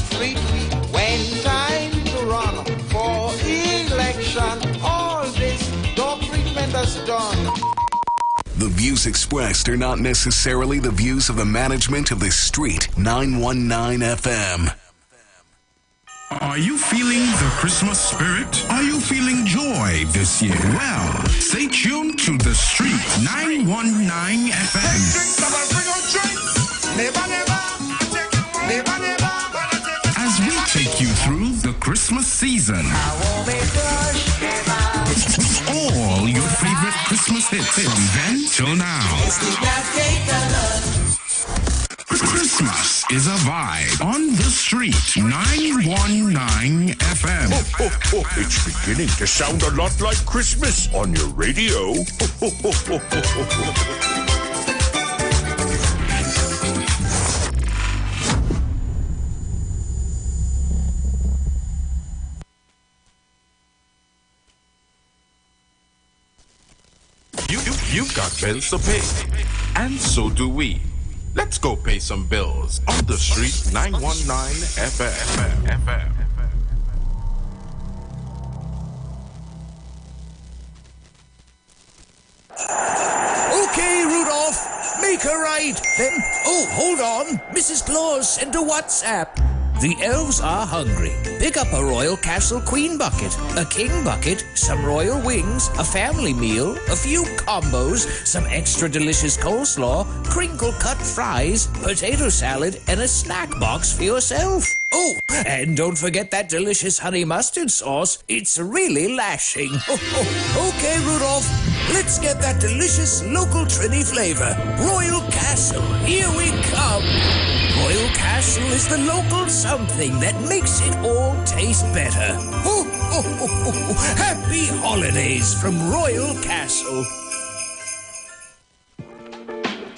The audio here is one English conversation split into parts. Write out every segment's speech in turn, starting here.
street. When time to run for election, all this dog treatment is done. The views expressed are not necessarily the views of the management of the Street 919 FM. Are you feeling the Christmas spirit? Are you feeling joy this year? Well, stay tuned to the Street 919 FM. As we take you through the Christmas season. All your favorite Christmas hits from then till now. Christmas is a vibe on the Street 919 FM. It's beginning to sound a lot like Christmas on your radio. You've got bills to pay, and so do we. Let's go pay some bills on the Street 919 FM. Okay, Rudolph, make her right. Then, hold on. Mrs. Claus sent a WhatsApp. The elves are hungry. Pick up a Royal Castle Queen bucket, a King bucket, some royal wings, a family meal, a few combos, some extra delicious coleslaw, crinkle-cut fries, potato salad, and a snack box for yourself. Oh, and don't forget that delicious honey mustard sauce. It's really lashing. Okay, Rudolph, let's get that delicious local Trini flavor. Royal Castle, here we come. Royal Castle is the local something that makes it all taste better. Happy holidays from Royal Castle.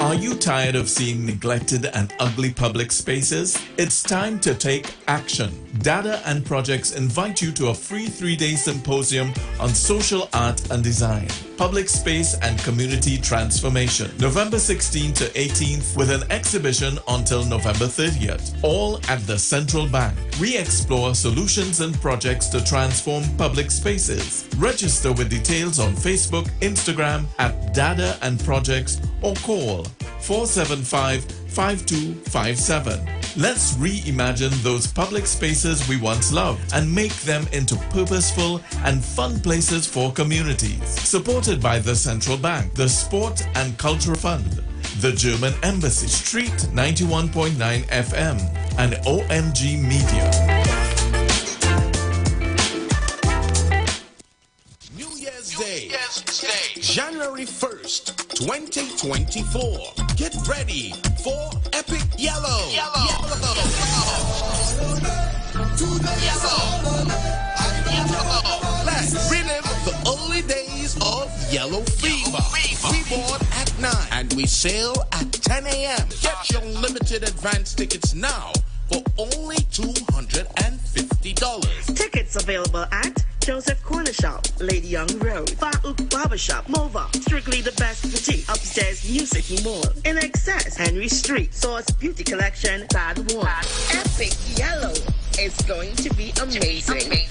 Are you tired of seeing neglected and ugly public spaces? It's time to take action. Data and Projects invite you to a free 3-day symposium on social art and design, public space and community transformation. November 16th to 18th with an exhibition until November 30th. All at the Central Bank. We explore solutions and projects to transform public spaces. Register with details on Facebook, Instagram at Data and Projects or call 475-5257. Let's reimagine those public spaces we once loved and make them into purposeful and fun places for communities. Supported by the Central Bank, the Sport and Culture Fund, the German Embassy, Street 91.9 FM, and OMG Media. January 1st, 2024. Get ready for Epic Yellow. Let's relive the early days of Yellow Fever. We board at 9 and we sail at 10 a.m. Get your limited advance tickets now for only $250. Tickets available at Joseph Corner Shop, Lady Young Road, Farouk Barbershop, Mova, Strictly the Best Boutique, Upstairs Music Mall, In Excess, Henry Street, Source Beauty Collection, Bad One. Epic Yellow is going to be amazing.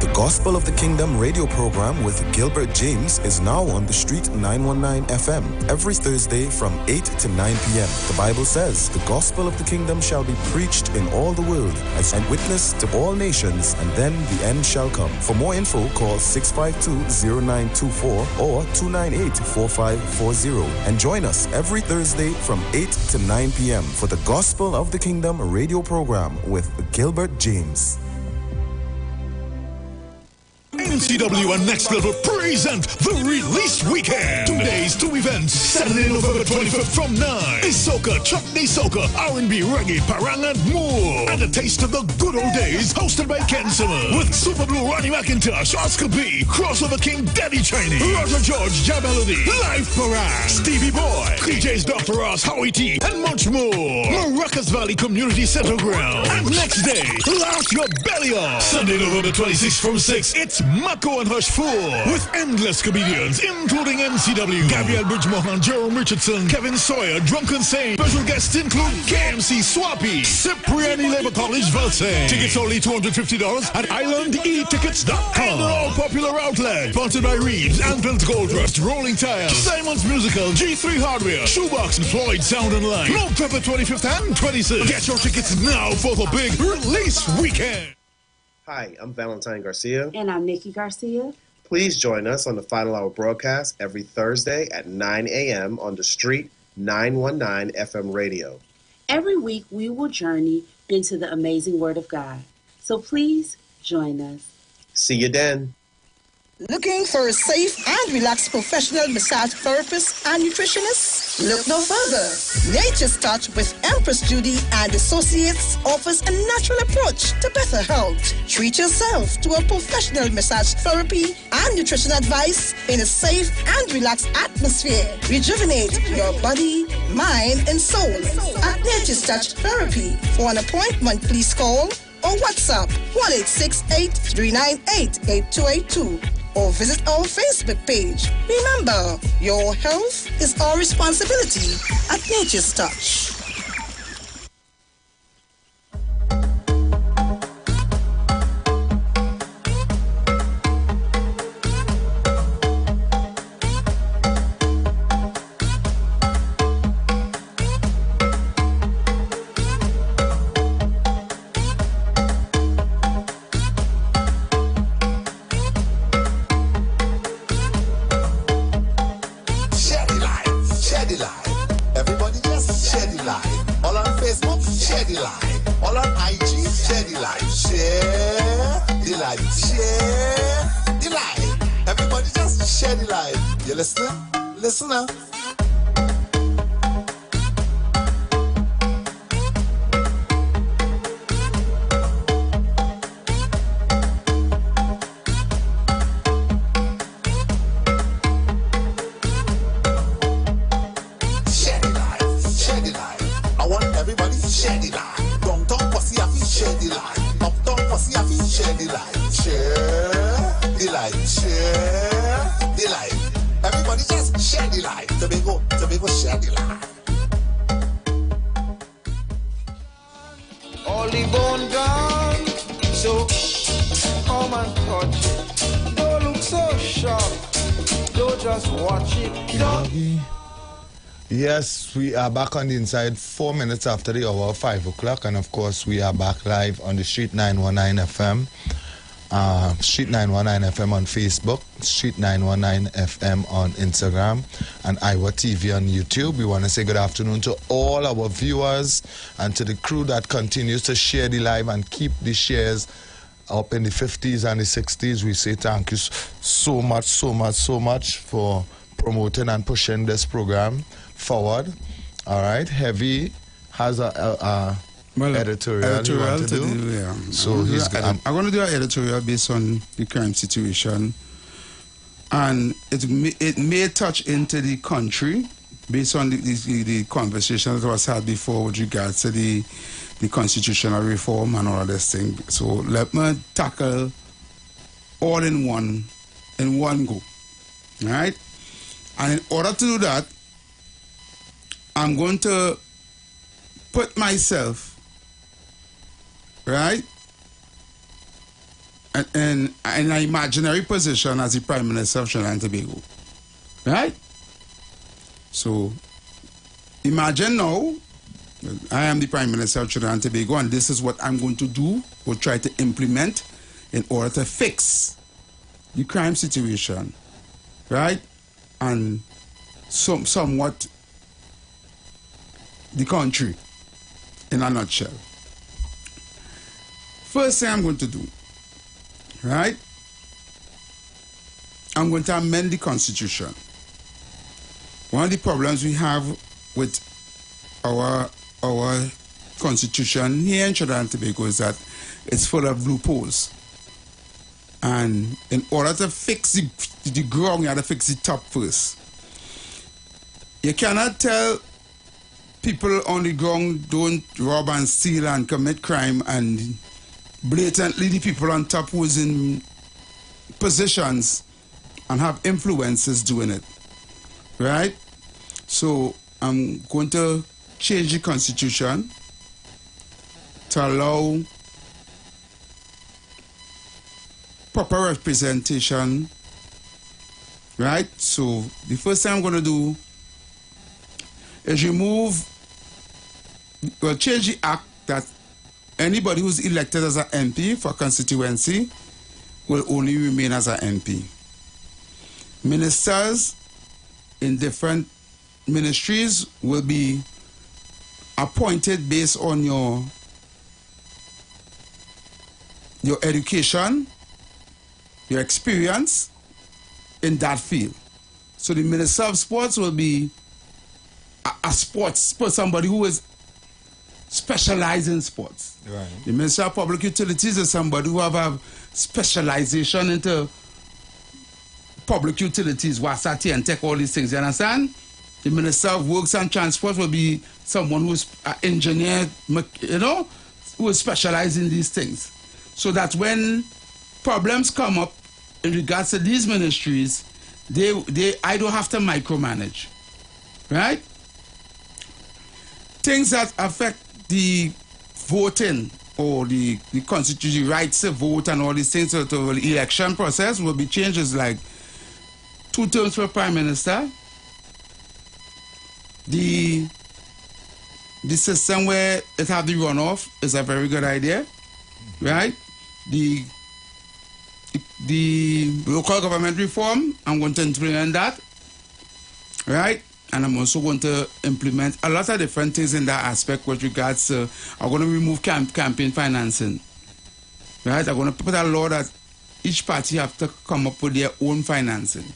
The Gospel of the Kingdom radio program with Gilbert James is now on the Street 919 FM every Thursday from 8 to 9 p.m. The Bible says, the Gospel of the Kingdom shall be preached in all the world as a witness to all nations, and then the end shall come. For more info, call 652-0924 or 298-4540 and join us every Thursday from 8 to 9 p.m. for the Gospel of the Kingdom radio program with Gilbert James. NCW and Next Level present the Release Weekend. 2 days, 2 events. Saturday, November 25th from 9. Is soca, chutney soca, R&B, reggae, parang, and more. And a taste of the good old days, hosted by Ken Summer. With Super Blue, Ronnie McIntosh, Oscar B, Crossover King, Daddy Chinese, Roger George, Jab Melody, Live Parang, Stevie Boy, DJs Dr. Ross, Howie T, and much more. Maracas Valley Community Center Ground. And next day, laugh your belly off. Sunday, November 26th from 6, it's Mako and Hush 4 with endless comedians, including NCW, Gabriel Bridgemore, Jerome Richardson, Kevin Sawyer, Drunken Saint. Special guests include KMC Swappy, Cipriani Labor College Vulsane. Tickets only $250 at islandetickets.com. And an all-popular outlet. Sponsored by Reeves, Anvils Gold Rust, Rolling Tires, Simon's Musical, G3 Hardware, Shoebox, and Floyd Sound and Line. November 25th and 26th. Get your tickets now for the big release weekend. Hi, I'm Valentine Garcia. And I'm Nikki Garcia. Please join us on the Final Hour broadcast every Thursday at 9 a.m. on the Street 919 FM radio. Every week we will journey into the amazing Word of God. So please join us. See you then. Looking for a safe and relaxed professional massage therapist and nutritionist? Look no further. Nature's Touch with Empress Judy and Associates offers a natural approach to better health. Treat yourself to a professional massage therapy and nutrition advice in a safe and relaxed atmosphere. Rejuvenate your body, mind, and soul at Nature's Touch Therapy. For an appointment, please call or WhatsApp 1-868-398-8282 or visit our Facebook page. Remember, your health is our responsibility at Nature's Touch. Listen now. Share the life. I want everybody share the life. Downtown Posse have to share the life. Uptown Posse have to share the life. Share the life. Share the life. Everybody just share the life. Tobago, share the life. All the bone gone, so come and touch it. Don't look so sharp. Don't just watch it. Don't. Yes, we are back on the inside 4 minutes after the hour, 5 o'clock. And of course, we are back live on the Street 919 FM. Street 919 FM on Facebook, Street 919 FM on Instagram, and Iwer TV on YouTube. We want to say good afternoon to all our viewers and to the crew that continues to share the live and keep the shares up in the 50s and the 60s. We say thank you so much for promoting and pushing this program forward. All right, Heavy has a editorial to do. Yeah. So I'm going to do an editorial based on the current situation, and it may touch into the country based on the conversation that was had before with regards to the constitutional reform and all of this thing. So let me tackle all in one go. All right, and in order to do that, I'm going to put myself right in an imaginary position as the Prime Minister of Trinidad and Tobago. Right? So imagine now I am the Prime Minister of Trinidad and Tobago, and this is what I'm going to do or try to implement in order to fix the crime situation. Right? And somewhat the country in a nutshell. First thing I'm going to do, right? I'm going to amend the Constitution. One of the problems we have with our Constitution here in Trinidad and Tobago is that it's full of loopholes. And in order to fix the ground, you have to fix the top first. You cannot tell people on the ground don't rob and steal and commit crime, and blatantly the people on top who's in positions and have influences doing it. Right? So I'm going to change the constitution to allow proper representation, right? So the first thing I'm going to do is change the act that anybody who's elected as an MP for constituency will only remain as an MP. Ministers in different ministries will be appointed based on your education, your experience in that field. So the Minister of Sports will be a sports for somebody who is specialized in sports. Right. The Minister of Public Utilities is somebody who have a specialization into public utilities, water, and tech, all these things. You understand? The Minister of Works and Transport will be someone who's an engineer, who is specialized in these things. So that when problems come up in regards to these ministries, I don't have to micromanage, right? Things that affect the voting or the constitutional rights to vote and all these things, so the election process will be changes like 2 terms for Prime Minister. The system where it have the runoff is a very good idea, right? The local government reform, I'm going to implement that, right? And I'm also going to implement a lot of different things in that aspect with regards to, I'm going to remove campaign financing, right? I'm going to put a law that each party have to come up with their own financing.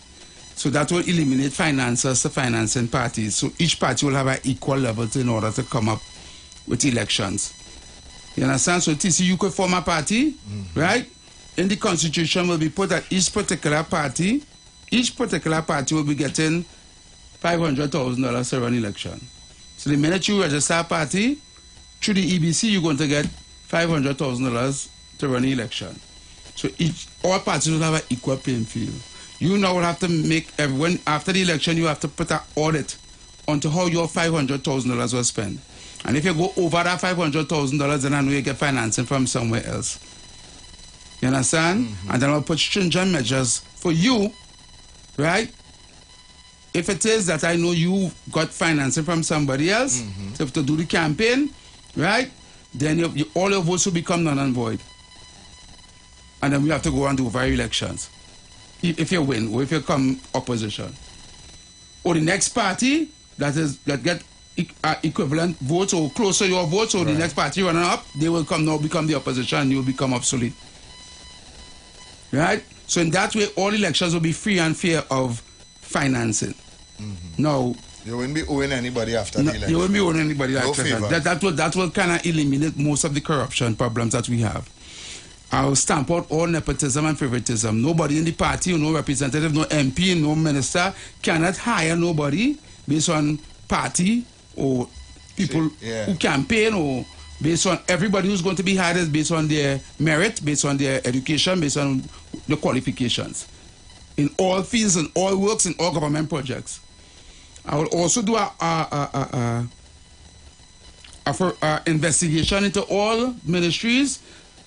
So that will eliminate financiers to financing parties. So each party will have an equal level in order to come up with elections. You understand? So TC, you could form a party, right? In the constitution will be put that each particular party will be getting $500,000 to run election. So the minute you register a party, through the EBC, you're going to get $500,000 to run the election. So all parties will have an equal playing field. You now will have to make everyone, after the election, you have to put an audit onto how your $500,000 was spent. And if you go over that $500,000, then I know you get financing from somewhere else. You understand? And then I'll put stringent measures for you, right? If it is that I know you got financing from somebody else to do the campaign, right? Then all your votes will become null and void. And then we have to go and do over elections. If you win or if you come opposition. Or the next party that get equivalent votes or close to your votes, or the next party running up, they will become the opposition and you will become obsolete. Right? So in that way, all elections will be free and fair of financing. Now, you won't be owing anybody after the election. You won't be owing anybody after favor. that will kind of eliminate most of the corruption problems that we have. I'll stamp out all nepotism and favoritism. Nobody in the party, no representative, no MP, no minister cannot hire nobody based on party or people who campaign, or based on everybody who's going to be hired is based on their merit, based on their education, based on the qualifications. In all fields, in all works, in all government projects. I will also do a investigation into all ministries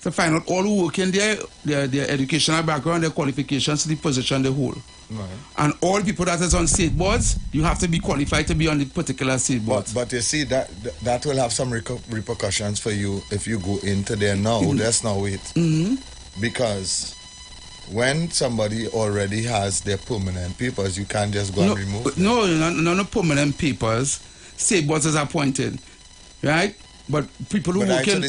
to find out all who work in their educational background, their qualifications, the position they hold. Right. And all people that is on state boards, you have to be qualified to be on the particular state boards. But you see, that will have some repercussions for you if you go into there now. Let's now wait. Because when somebody already has their permanent papers, you can't just go and remove them. No permanent papers. State boards is appointed, right? But people who work in,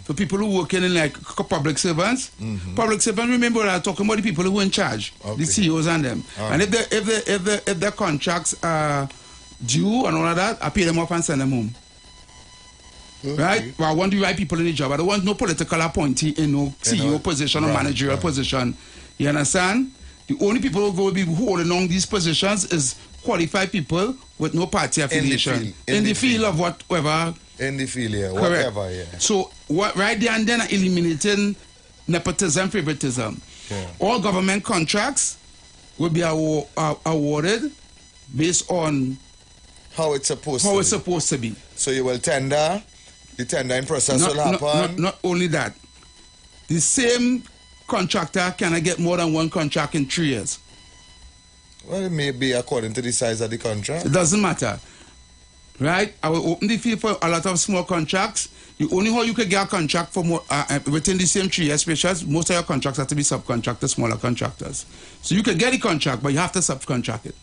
for people who work in like public servants, public servants, remember I'm talking about the people who are in charge, the CEOs and them. And if their contracts are due and all of that, I pay them off and send them home. Right? Well, I want the right people in the job. I don't want no political appointee in no CEO position or managerial position. You understand? The only people who will be holding on these positions is qualified people with no party affiliation. In the field of whatever. In the field, yeah. Correct. Whatever, yeah. So, right there and then, eliminating nepotism, favoritism. Yeah. All government contracts will be awarded based on how it's supposed to be. So you will tender, the tendering process will happen. Not only that, the same contractor cannot get more than one contract in 3 years. Well, it may be according to the size of the contract. It doesn't matter. Right? I will open the field for a lot of small contracts. The only how you can get a contract for more within the same 3 years, because most of your contracts have to be subcontractors, smaller contractors. So you can get the contract, but you have to subcontract it.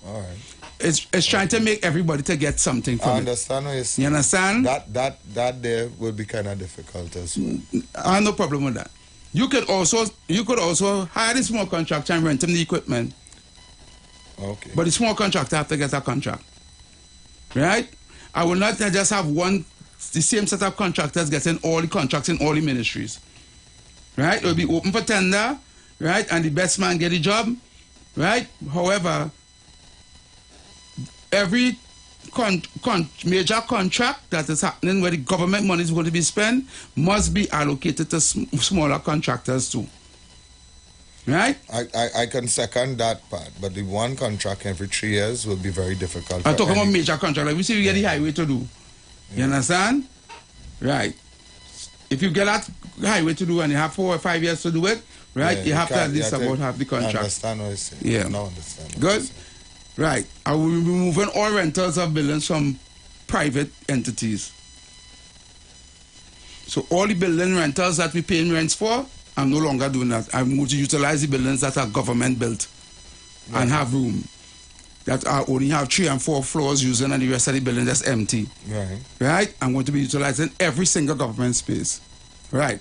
All right. It's trying to make everybody to get something from I understand what you're saying. You understand? That there will be kind of difficult as well. I have no problem with that. You could also hire the small contractor and rent him the equipment. Okay. But the small contractor have to get a contract. Right? I will not just have the same set of contractors getting all the contracts in all the ministries. Right? It will be open for tender, right? And the best man get the job. Right? However, every major contract that is happening where the government money is going to be spent must be allocated to smaller contractors too. Right? I can second that part, but the one contract every 3 years will be very difficult. I'm talking about major contract. Like we say, we get the highway to do. You understand? Right. If you get that highway to do and you have 4 or 5 years to do it, right, you have to at least about half the contract. I understand what you're saying. Yeah. No, understand. Good. Right. I will be removing all rentals of buildings from private entities. So all the building rentals that we paying rents for, I'm no longer doing that. I'm going to utilize the buildings that are government built and have room. That are only have 3 and 4 floors using and the rest of the building that's empty. Right. Right? I'm going to be utilizing every single government space. Right.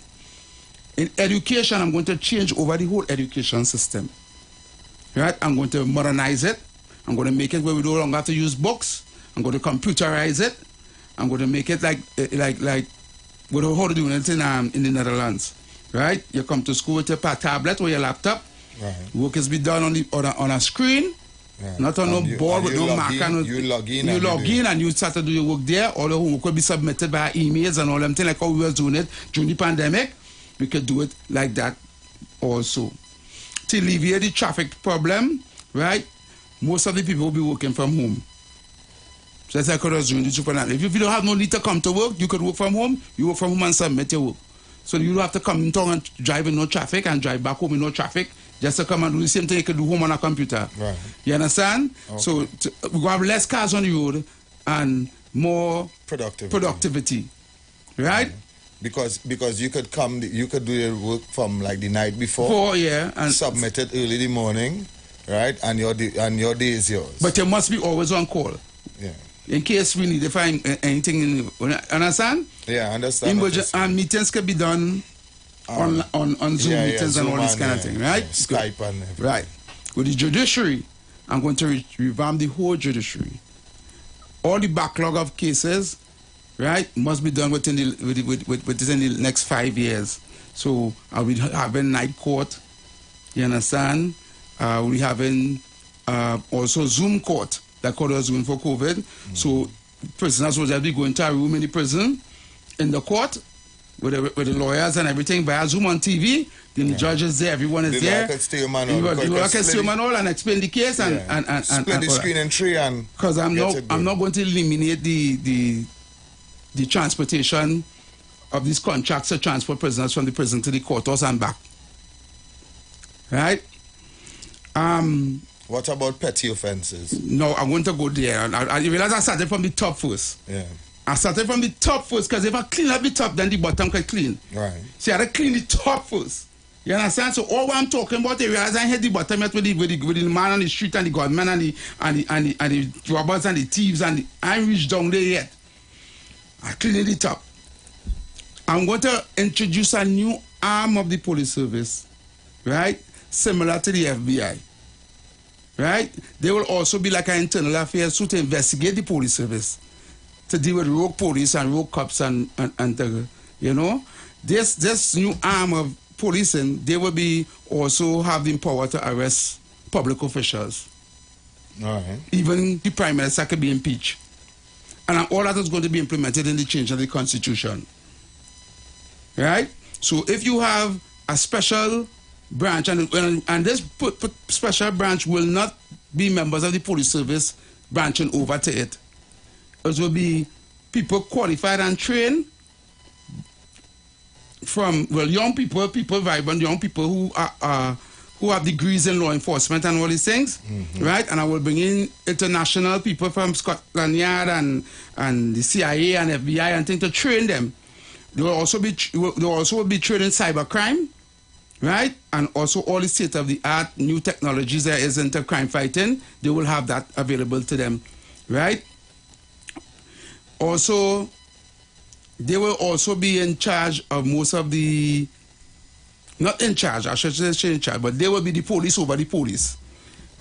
In education, I'm going to change over the whole education system. Right? I'm going to modernize it. I'm going to make it where we no longer have to use books. I'm going to computerize it. I'm going to make it like how to do it in the Netherlands. Right? You come to school with your tablet or your laptop. Right. Work is be done on a screen. Right. Not on no board with no marker. You log in and you start to do your work there. All the homework will be submitted by emails and all them things like how we were doing it during the pandemic. We could do it like that also. To alleviate the traffic problem, right? Most of the people will be working from home. So that's like I was doing the supernaturally. If you don't have no need to come to work, you could work from home. You work from home and submit your work. So you don't have to come in town and drive in no traffic and drive back home in no traffic. Just to come and do the same thing you could do home on a computer. Right. You understand? Okay. So we're going to have less cars on the road and more productivity. Right? Because you could do your work from like the night before. And submit it early in the morning, right? And your day is yours. But you must be always on call. Yeah. In case we need to find anything. Understand? Yeah, I understand. And meetings can be done on Zoom meetings and all this kind of thing, right? Yeah, Skype and everything. Right. With the judiciary, I'm going to revamp the whole judiciary. All the backlog of cases, right, must be done within the next 5 years. So I'll be having night court. You understand? We're having also Zoom court. That court was doing for COVID. So prisoners will just be going to a room in the prison, in the court, with the lawyers and everything via Zoom on TV. Then the judges there, everyone is there. You can stay man all and explain the case and split the screen in 3 and because I'm not going to eliminate the transportation of these contracts to transport prisoners from the prison to the courthouse and back. Right? What about petty offenses? No, I want to go there. I realize I started from the top first. Yeah. I started from the top first because if I clean up the top, then the bottom can clean. Right. So I had to clean the top first. You understand? So all what I'm talking about, I realize I hit the bottom yet with the man on the street and the gunman and the robbers and the thieves and I ain't reached down there yet. I clean the top. I'm going to introduce a new arm of the police service, right? Similar to the FBI. Right? They will also be like an internal affairs to investigate the police service, to deal with rogue police and rogue cops and you know, this new arm of policing, they will be also have the power to arrest public officials. All right. Even the prime minister can be impeached, and all that is going to be implemented in the change of the constitution. Right? So if you have a special branch, and this special branch will not be members of the police service branching over to it. it will be people qualified and trained from young people vibrant, young people who have degrees in law enforcement and all these things, right? And I will bring in international people from Scotland Yard and the CIA and FBI and things to train them. They will also be trained in cybercrime, right? And also all the state-of-the-art new technologies there is into crime fighting. They will have that available to them, right? Also, they will also be in charge of most of the, not in charge, I should say in charge, but they will be the police over the police.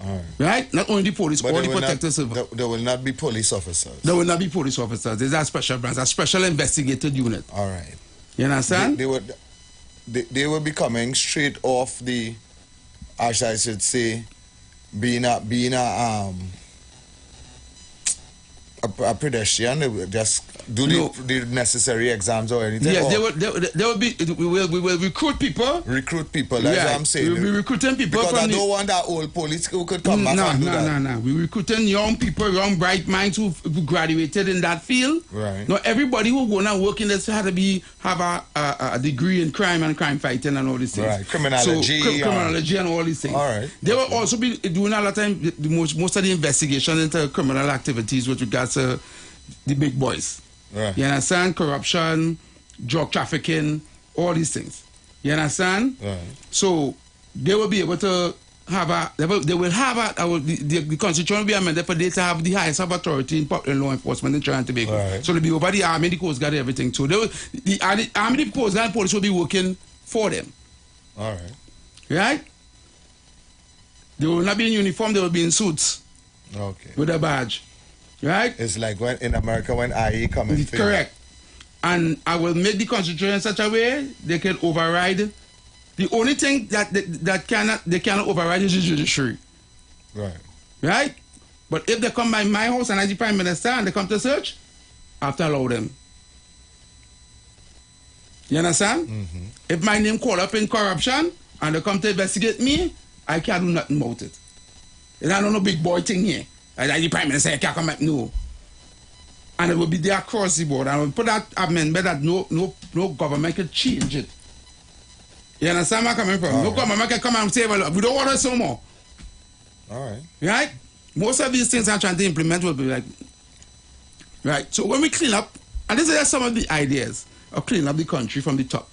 All right. Right? Not only the police, But all the protectors. There will not be police officers. There will not be police officers. There's a special branch, a special investigated unit. All right. You understand? They will be coming straight off the, as I should say, being a pedestrian. They will just do the necessary exams or anything. Yes, they will be. We will recruit people. Recruit people. That's what I'm saying. We'll be recruiting people because from I don't want that old police who could come back and do that. No. We're recruiting young people, young bright minds who graduated in that field. Right. Not everybody who go now work in this have a degree in crime and crime fighting and all these things. Right. Criminology. So, criminology and all these things. All right. They will also be doing a lot of time most of the investigation into criminal activities with regards to the big boys. Right. You understand? Corruption, drug trafficking, all these things. You understand? Right. So they will be able to have the constitution will be amended for they to have the highest of authority in law enforcement in Trinidad and Tobago. Right. So they'll be over the army, the coast guard, everything too. The army, the coast guard, and police will be working for them. All right. Right? They will not be in uniform, they will be in suits. Okay. With a badge. Right? It's like when in America when IE come in. Correct. And I will make the constitution in such a way they can override. The only thing that they cannot override is the judiciary. Right. Right? But if they come by my house and as the Prime Minister and they come to search, I have to allow them. You understand? Mm-hmm. If my name called up in corruption and they come to investigate me, I can't do nothing about it. It's not no big boy thing here. And the Prime Minister can't come back, no. And it will be there across the board. And I will put that amendment that no government can change it. You understand where I'm coming from? No government can come and say, well, we don't want it so more. All right. Right? Most of these things I'm trying to implement will be like, right? So when we clean up, and these are some of the ideas of cleaning up the country from the top.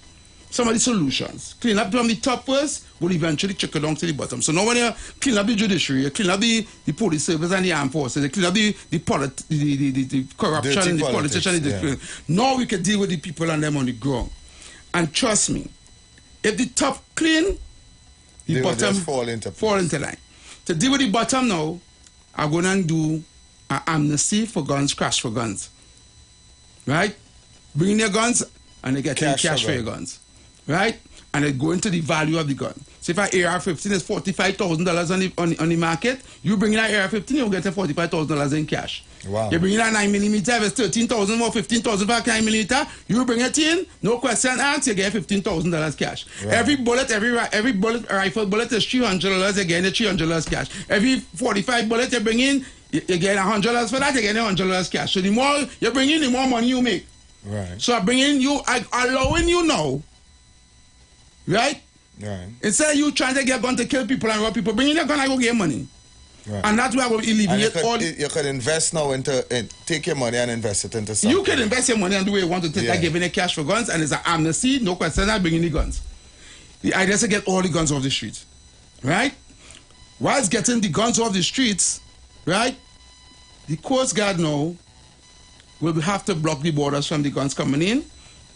Some of the solutions. Clean up from the top first will eventually trickle down to the bottom. So now when you clean up the judiciary, you clean up the police service and the armed forces, you clean up the corruption, the politicians. Yeah. Now we can deal with the people and them on the ground. And trust me, if the top clean, the they bottom will just fall into line. To deal with the bottom now, I'm going to do an amnesty for guns, crash for guns. Right? Bring in your guns and they get cash for your guns. Right? And they go into the value of the gun. So if an AR-15 is $45,000 on the market, you bring in an AR-15, you'll get $45,000 in cash. Wow. You bring in a 9mm, if it's $13,000 or $15,000 for a 9mm, you bring it in, no question asked, you get $15,000 cash. Right. Every rifle bullet is $300, you get $300 cash. Every 45 bullets you bring in, you get $100 for that, you get $100 cash. So the more you bring in, the more money you make. Right. So I bring in you, allowing you now. Right? Right. Instead of you trying to get a gun to kill people and rob people, bring in your gun and go get money. Right. And that's why we alleviate you could invest now take your money and invest it into something. You can invest your money and do what you want to take, like giving a cash for guns, and it's an amnesty, no question, not bringing the guns. The idea is to get all the guns off the streets. Right? Whilst getting the guns off the streets, right, the Coast Guard now will have to block the borders from the guns coming in.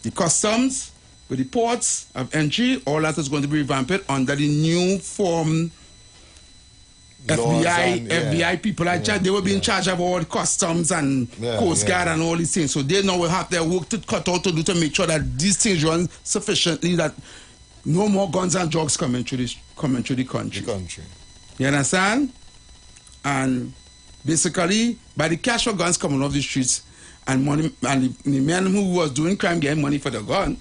The customs, with the ports of entry, all that is going to be revamped under the new form FBI people. They will be in charge of all the customs and Coast Guard and all these things. So they now will have their work to cut out to do to make sure that these things run sufficiently, that no more guns and drugs coming through the country. You understand? And basically, by the cash for guns coming off the streets and money, and the man who was doing crime getting money for the gun.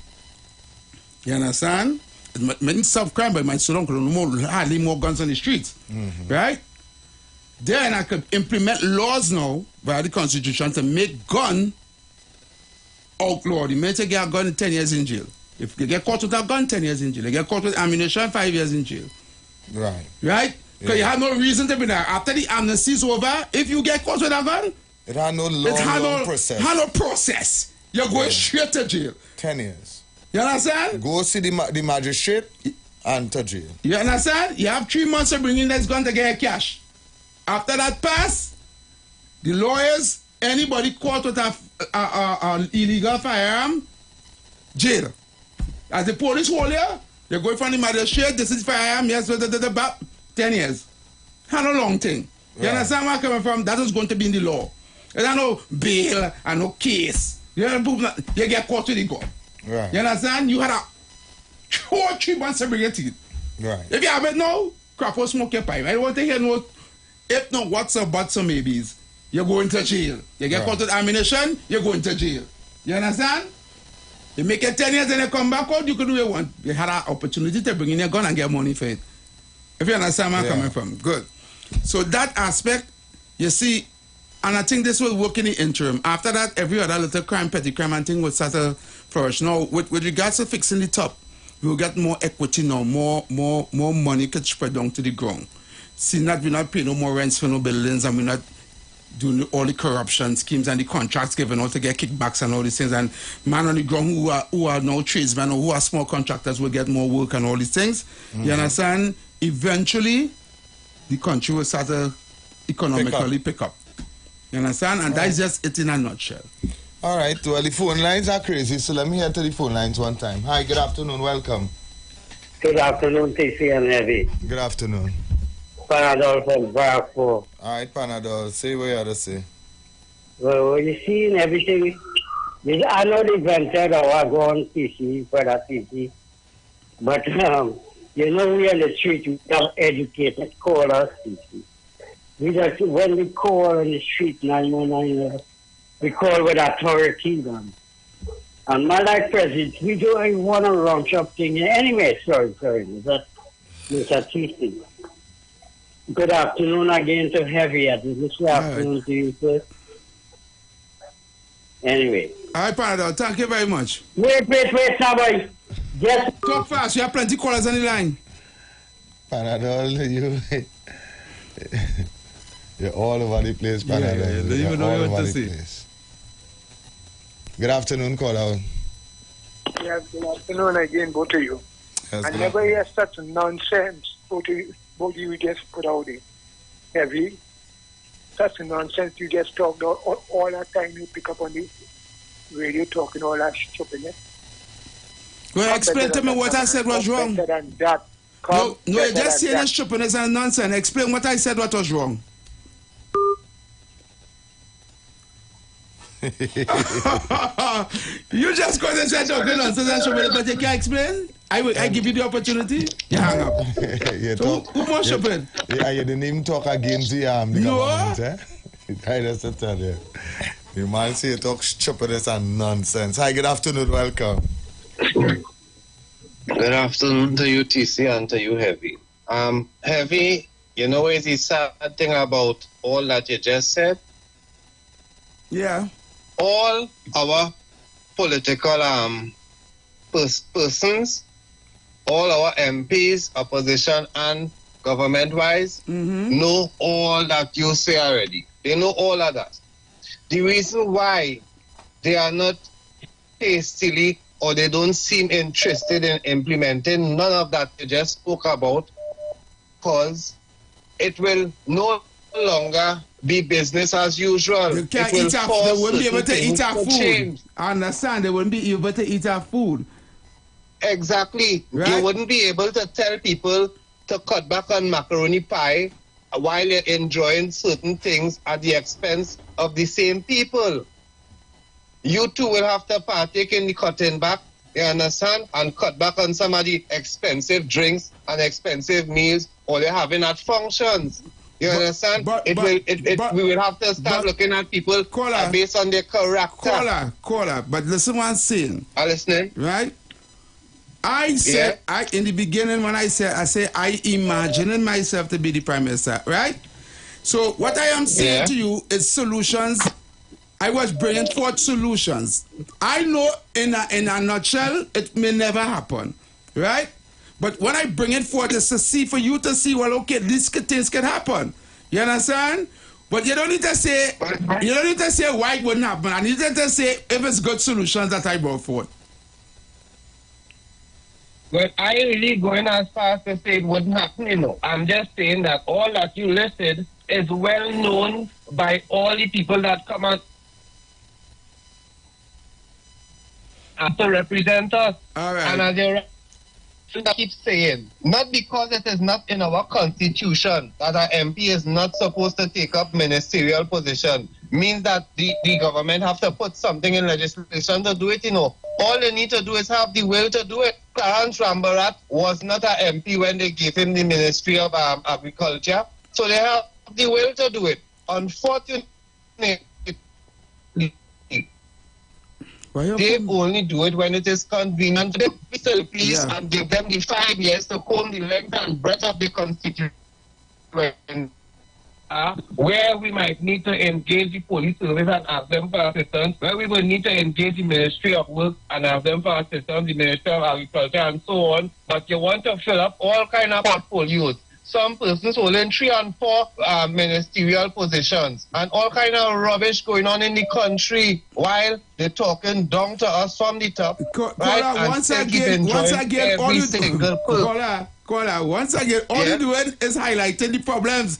You understand? It might stop crime, but it might still don't hardly more guns on the streets. Mm-hmm. Right? then I could implement laws now via the Constitution to make gun outlawed. You may take a gun 10 years in jail. If you get caught with a gun, 10 years in jail. You get caught with ammunition, 5 years in jail. Right. Right? Because you have no reason to be there. After the amnesty is over, if you get caught with a gun, it had no long process. It had no process. You're going straight to jail. 10 years. You understand? Go see the magistrate and to jail. You understand? You have 3 months to bring in this gun to get cash. After that pass, the lawyers, anybody caught with an illegal firearm, jail. As the police hold you go from the magistrate, this is firearm, yes, about 10 years. Not a long thing. You understand where I'm coming from? That is going to be in the law. There's no bail and no case. You get caught with the gun. Right. You understand? You had a 3 months to bring it in. Right. If you have it now, crap or smoke your pipe. I don't want to hear no, if no what's or buts or maybes. You're going to jail. You get caught with ammunition, you're going to jail. You understand? You make it 10 years and you come back out, you can do what you want. You had an opportunity to bring in your gun and get money for it. If you understand where I'm coming from. Good. So that aspect, you see, and I think this will work in the interim. After that, every other little crime, petty crime and thing will start to flourish. Now, with regards to fixing the top, we will get more equity now, more money could spread down to the ground. See, we're not paying no more rents for no buildings, and we're not doing all the corruption schemes and the contracts given out to get kickbacks and all these things. And man on the ground who are now tradesmen or who are small contractors will get more work and all these things. You understand? Eventually, the country will start to economically pick up. You understand? And that's just it in a nutshell. All right. Well, the phone lines are crazy, so let me hear to the phone lines one time. Hi, good afternoon. Welcome. Good afternoon, TC and Heavy. Good afternoon. Panadol from Barack. All right, Panadol. Say what you have to say. Well, you see in everything, I know the venture that I go on TC, for that TC, but you know we on the street, we have educated callers, TC. We just, when we call on the street 919, we call with authority then. And my like president, we don't want to round up thing. Anyway, sorry, that's Mr. TC. Good afternoon again to Heavy. This afternoon to you, sir. Anyway. All right, Panadol, thank you very much. Wait, somebody. Just talk fast. You have plenty callers on the line. Panadol, you're all over the place, Panadol. Yeah, don't even know what to say. Good afternoon, caller. Yeah, good afternoon again, both of you. Yes, I never hear such nonsense both of you just put out there. Heavy. Such nonsense you just talked all that time you pick up on the radio talking all that stupidness. Well, explain to me what I said was wrong. Better than that. No, you're just saying that stupidness and nonsense. Explain what I said what was wrong. You just go and say talking nonsense and stupidness, but you can't explain? I give you the opportunity, you hang up. Who more stupid? Yeah, you didn't even talk against the government, eh? I just tell you. The man say you talk stupidness and nonsense. Hi, good afternoon, welcome. Good afternoon to you, TC, and to you, Heavy. Heavy, you know what is the sad thing about all that you just said? Yeah. All our political persons, all our MPs, opposition and government-wise, know all that you say already. They know all of that. The reason why they are not hastily or they don't seem interested in implementing none of that you just spoke about, because it will no longer be business as usual. They can't eat our food. They wouldn't be able to eat our food. I understand. They wouldn't be able to eat our food. Exactly. Right? You wouldn't be able to tell people to cut back on macaroni pie while you're enjoying certain things at the expense of the same people. You too will have to partake in the cutting back, you understand, and cut back on some of the expensive drinks and expensive meals or they're having at functions. You understand? We will have to start looking at people based on their character. Caller. But listen what I'm saying. I'm listening. Right? I said, in the beginning when I say I imagined myself to be the Prime Minister, right? So what I am saying to you is solutions. I was bringing forth solutions. I know in a nutshell, it may never happen, right? But when I bring it forth, it's to see for you to see, well, okay, these things can happen. You understand? But you don't need to say why it wouldn't happen. I need to say if it's good solutions that I brought forth. Well, I really going as far as to say it wouldn't happen, you know. I'm just saying that all that you listed is well known by all the people that come out to represent us. All right. And as you keep saying, not because it is not in our constitution that an MP is not supposed to take up ministerial position, means that the government have to put something in legislation to do it, you know. All they need to do is have the will to do it. Clarence Rambarat was not an MP when they gave him the Ministry of Agriculture, so they have the will to do it. Unfortunately, they only do it when it is convenient to the police and give them the 5 years to comb the length and breadth of the constitution. Where we might need to engage the police service and ask them for assistance, where we will need to engage the Ministry of Work and ask them for assistance, the Ministry of Agriculture and so on. But you want to fill up all kind of portfolios. Some persons holding 3 and 4 ministerial positions and all kind of rubbish going on in the country while they're talking down to us from the top. Once again, all you doing is highlighting the problems.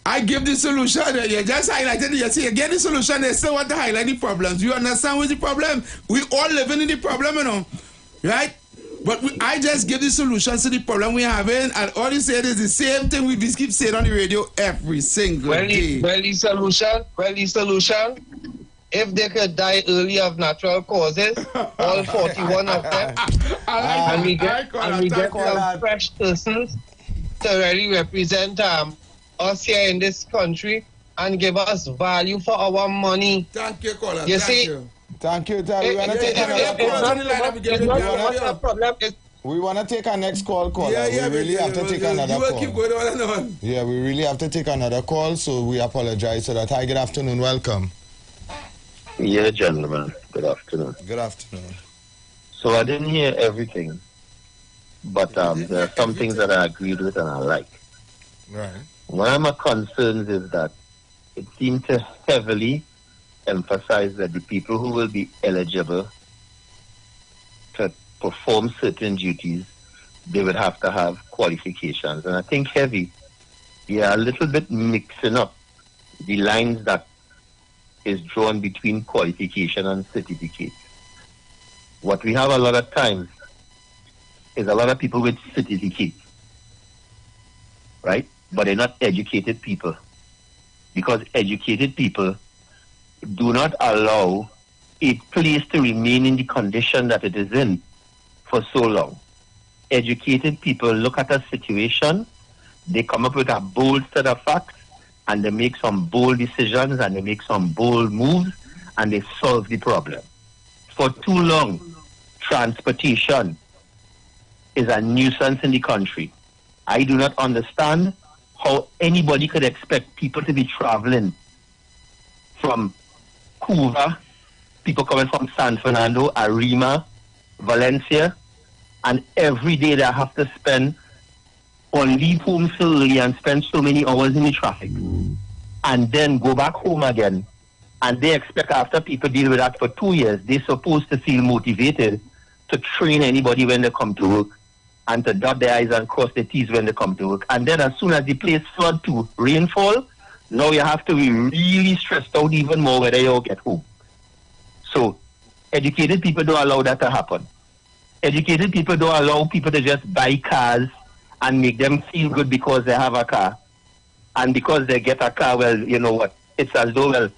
I give the solution. You just highlighted it. You see, you get the solution. They still want to highlight the problems. You understand what's the problem? We all living in the problem, you know, right? But I just give the solutions to the problem we're having, and all you said is the same thing we just keep saying on the radio every single day. The solution, if they could die early of natural causes, all 41 of them, and we get some fresh persons to really represent us here in this country and give us value for our money. Thank you, caller. Thank you. We want to take our next call, caller. We really have to take another call. Keep going on and on. Yeah, we really have to take another call, so we apologize for that. Hi, good afternoon. Welcome. Yeah, gentlemen. Good afternoon. Good afternoon. So I didn't hear everything, but there are some things that I agreed with and I like. Right. One of my concerns is that it seemed to heavily emphasize that the people who will be eligible to perform certain duties, they would have to have qualifications. And I think they are a little bit mixing up the lines that is drawn between qualification and certificate. What we have a lot of times is a lot of people with certificates, right? But they're not educated people. Because educated people do not allow a place to remain in the condition that it is in for so long. Educated people look at a situation, they come up with a bold set of facts, and they make some bold decisions, and they make some bold moves, and they solve the problem. For too long, transportation is a nuisance in the country. I do not understand how anybody could expect people to be traveling from Cuba, people coming from San Fernando, Arima, Valencia, and every day they have to spend or leave home so early and spend so many hours in the traffic and then go back home again. And they expect after people deal with that for 2 years, they're supposed to feel motivated to train anybody when they come to work and to dot their I's and cross their T's when they come to work. And then as soon as the place flood to rainfall, now you have to be really stressed out even more whether you get home. So educated people don't allow that to happen. Educated people don't allow people to just buy cars and make them feel good because they have a car. And because they get a car, well, you know what? It's as though, well,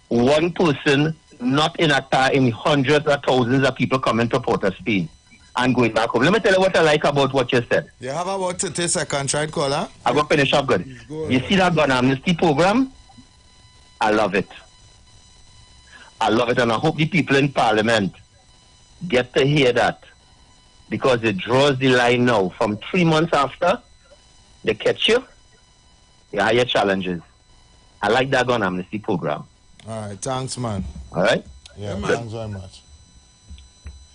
one person not in a car in hundreds or thousands of people coming to Port of Spain and going back home. Let me tell you what I like about what you said. You have about 30 seconds, right, caller? I'm going to finish up good. You see that gun amnesty program? I love it. I love it, and I hope the people in Parliament get to hear that, because it draws the line now from 3 months after they catch you. Yeah, your challenges. I like that gun amnesty program. All right, thanks, man. All right? Yeah, Yeah, thanks very much.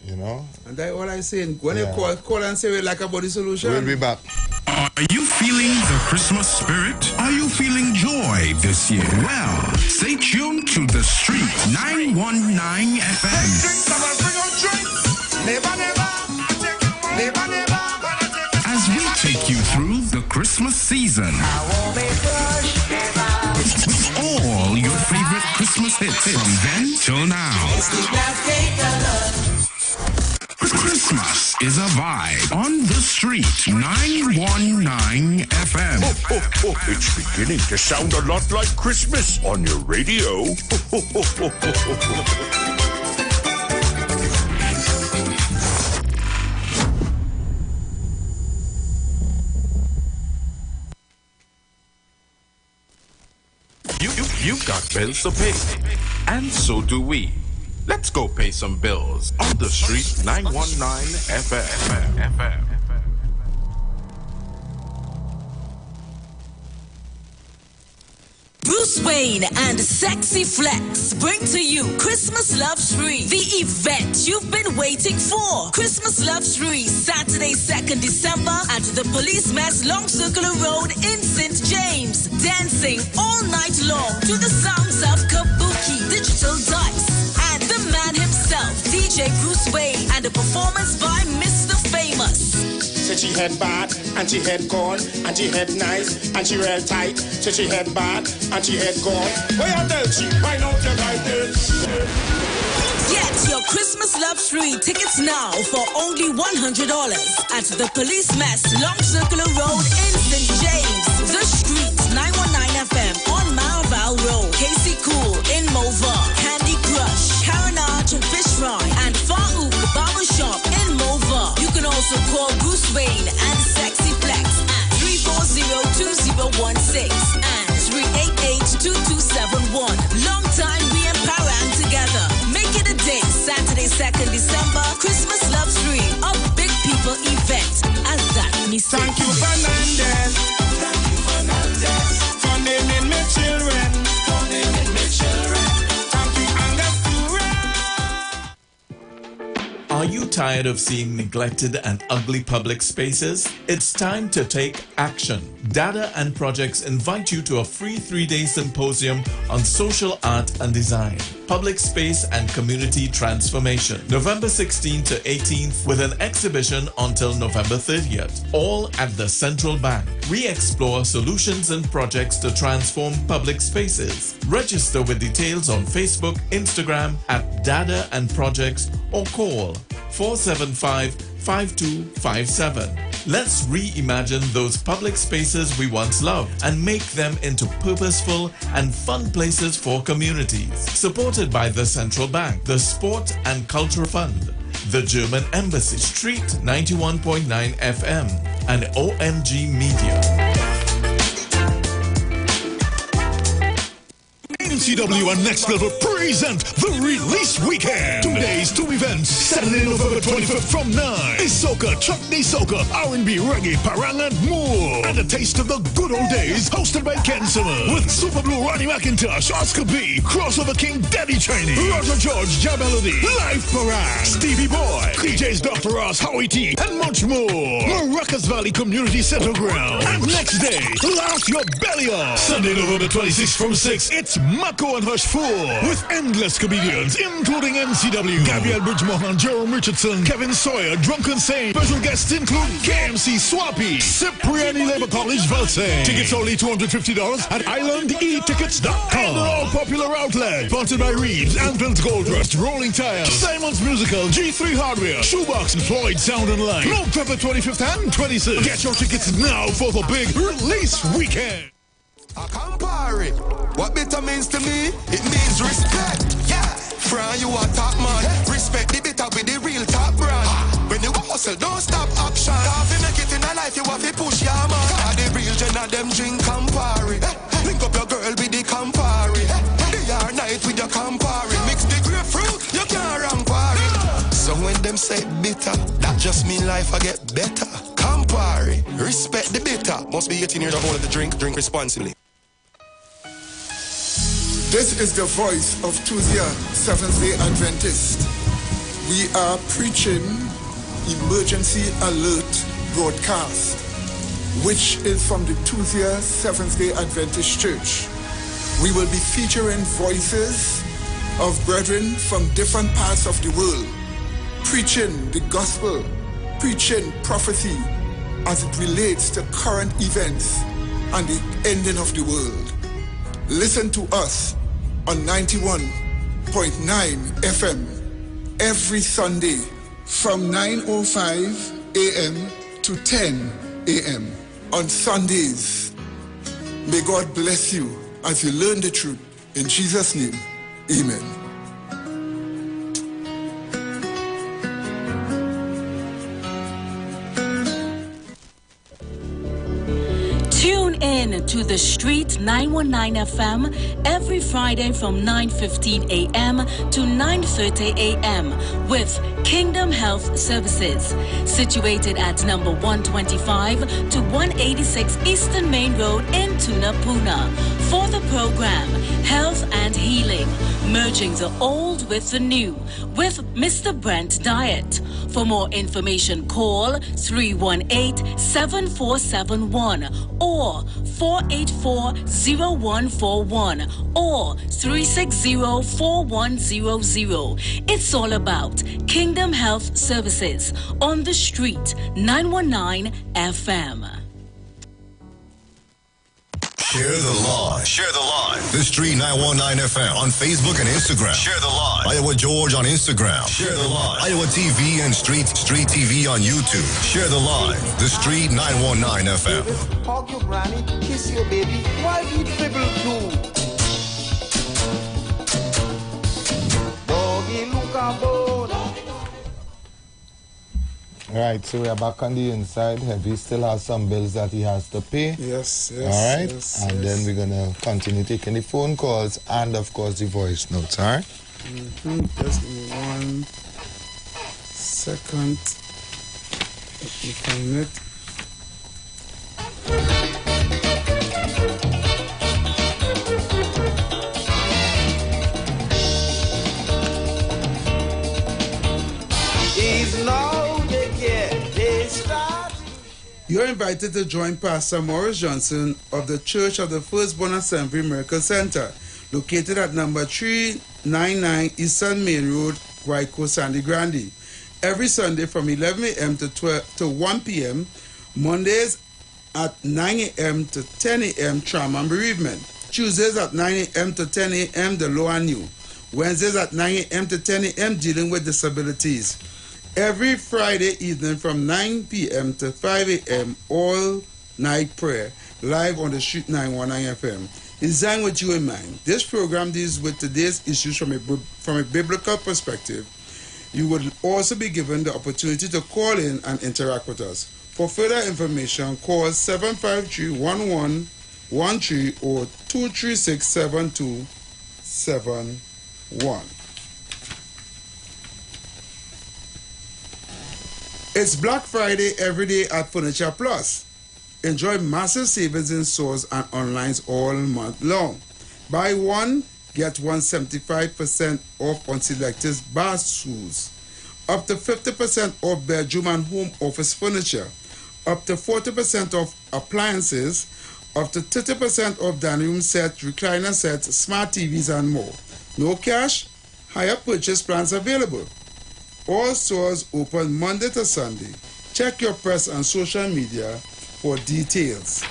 You know? And that's what I'm saying. When you call and say we like about the solution. We'll be back. Are you feeling the Christmas spirit? Are you feeling joy this year? Well, stay tuned to the Street 919 FM. As we take you through the Christmas season. With all your favorite Christmas hits from then till now. Christmas is a vibe on the Street 919 FM. It's beginning to sound a lot like Christmas on your radio. You've got bills to pay, and so do we. Let's go pay some bills on the Street 919 FM. Bruce Wayne and Sexy Flex bring to you Christmas Love Spree, the event you've been waiting for. Christmas Love Spree, Saturday, 2nd December at the Police Mess Long Circular Road in St. James. Dancing all night long to the sounds of Kabuki, Digital Dice, and the man himself, DJ Bruce Wayne, and a performance by Mr. Famous. Said she had bad, and she had gone, and she had nice, and she real tight. Said she had bad, and she had gone. Why you tell she? Why not you like it? Get your Christmas Love Spree tickets now for only $100 at the Police Mess Long Circular Road in St. James. The Streets 919 FM on Maraval Road. Casey Cool in Mova. Candy Crush, Caranage, Fish Fry, and Farouk Barbershop in Mova. You can also call Bruce Wayne and Sexy Flex at 340-2016 and 388-2271. Long time we and Parang together. Make it a day, Saturday, 2nd December, Christmas Love Spree, a big people event. As that me say. Thank you, Fernandez. Thank you, Fernandez. For naming me children. For naming me children. Thank you, Angostura. Are you tired of seeing neglected and ugly public spaces? It's time to take action. Data and Projects invite you to a free 3-day symposium on social art and design, public space and community transformation. November 16th to 18th with an exhibition until November 30th, all at the Central Bank. We explore solutions and projects to transform public spaces. Register with details on Facebook, Instagram at Data and Projects or call 475-5257. Let's reimagine those public spaces we once loved and make them into purposeful and fun places for communities. Supported by the Central Bank, the Sport and Culture Fund, the German Embassy, Street 91.9 FM, and OMG Media. NCW and Next Level present the Release Weekend. 2 days, 2 events. Saturday, November 25th from 9. Is soca, chutney soca, R&B, reggae, parang and more. And a taste of the good old days hosted by Ken Summer. With Super Blue, Ronnie McIntosh, Oscar B, Crossover King, Daddy Chiney, Roger George, Jam Melody, Live Parang, Stevie Boy, DJs Dr. Ross, Howie T, and much more. Maracas Valley Community Center Ground. And next day, laugh your belly off. Sunday, November 26th from 6, it's Mako and Hush 4 with endless comedians, including NCW, Gabriel Bridgemohan, Jerome Richardson, Kevin Sawyer, Drunken Saint. Special guests include KMC Swappy, Cipriani Labor College Valsay. Tickets only $250 at islandetickets.com. And all popular outlets, sponsored by Reeves, Anthony's Gold Rush, Rolling Tires, Simon's Musical, G3 Hardware, Shoebox, and Floyd Sound and Light. November 25th and 26th. Get your tickets now for the big Release Weekend. I compare it. What bitter means to me, it means respect. Yeah, Fran, you a top man. Respect the bitter with the real top brand. When you hustle, don't stop action. If you make it in a life, you have to push your man. The real gen of them drink Campari. Link up your girl with the Campari. Day or night with your Campari. Mix the grapefruit, you can't wrong party. So when them say bitter, that just mean life I get better. Campari, respect the bitter. Litter. Must be 18 years of old to drink. Drink responsibly. This is the voice of Tuesday, Seventh-day Adventist. We are preaching Emergency Alert broadcast, which is from the Tuesday, Seventh-day Adventist Church. We will be featuring voices of brethren from different parts of the world, preaching the gospel, preaching prophecy as it relates to current events and the ending of the world. Listen to us on 91.9 FM every Sunday from 9:05 a.m. to 10 a.m. on Sundays. May God bless you as you learn the truth. In Jesus' name, amen. Tune in to the Street 919 FM every Friday from 9:15 a.m. to 9:30 a.m. with Kingdom Health Services, situated at number 125 to 186 Eastern Main Road in Tunapuna. For the program, Health and Healing, merging the old with the new, with Mr. Brent Diet. For more information, call 318-7471 or 484-0141 or 360-4100. It's all about Kingdom Health Services on the Street 919 FM. Share the live. Share the live. The Street 919 FM on Facebook and Instagram. Share the live. Iowa George on Instagram. Share the live. Iowa TV and Street TV on YouTube. Share the live. The Street 919 FM. Hug your granny, kiss your baby, while we dribble too. Doggy look a bone. Right, so we are back on the inside. Heavy still has some bills that he has to pay. Yes. All right, and then we're going to continue taking the phone calls and, of course, the voice notes, all right? Just give me 1 second. Let me find it. You're invited to join Pastor Morris Johnson of the Church of the Firstborn Assembly Miracle Center, located at number 399 Eastern Main Road, Guayco, Sandy Grande, every Sunday from 11 a.m. to 1 p.m., Mondays at 9 a.m. to 10 a.m. Trauma and Bereavement, Tuesdays at 9 a.m. to 10 a.m. the Low and New, Wednesdays at 9 a.m. to 10 a.m. dealing with disabilities. Every Friday evening from 9 p.m. to 5 a.m. all night prayer, live on the Street 919 FM. Designed with you in mind. This program deals with today's issues from a biblical perspective. You would also be given the opportunity to call in and interact with us. For further information, call 753-1113 or 236-7271. It's Black Friday every day at Furniture Plus. Enjoy massive savings in stores and online all month long. Buy one, get one 75% off on selected bar stools. Up to 50% off bedroom and home office furniture. Up to 40% off appliances. Up to 30% off dining room set, recliner sets, smart TVs and more. No cash, higher purchase plans available. All stores open Monday to Sunday. Check your press and social media for details.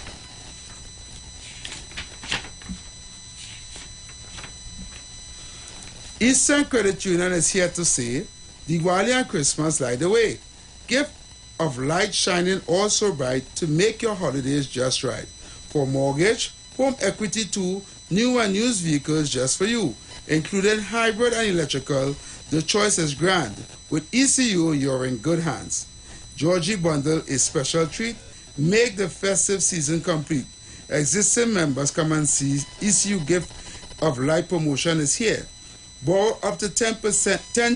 Eastern Credit Union is here to say, Diwali and Christmas light the way. Gift of light shining also bright to make your holidays just right. For mortgage, home equity too, new and used vehicles just for you, including hybrid and electrical. The choice is grand. With ECU, you're in good hands. Georgie Bundle is special treat. Make the festive season complete. Existing members come and see. ECU Gift of Light promotion is here. Borrow up to 10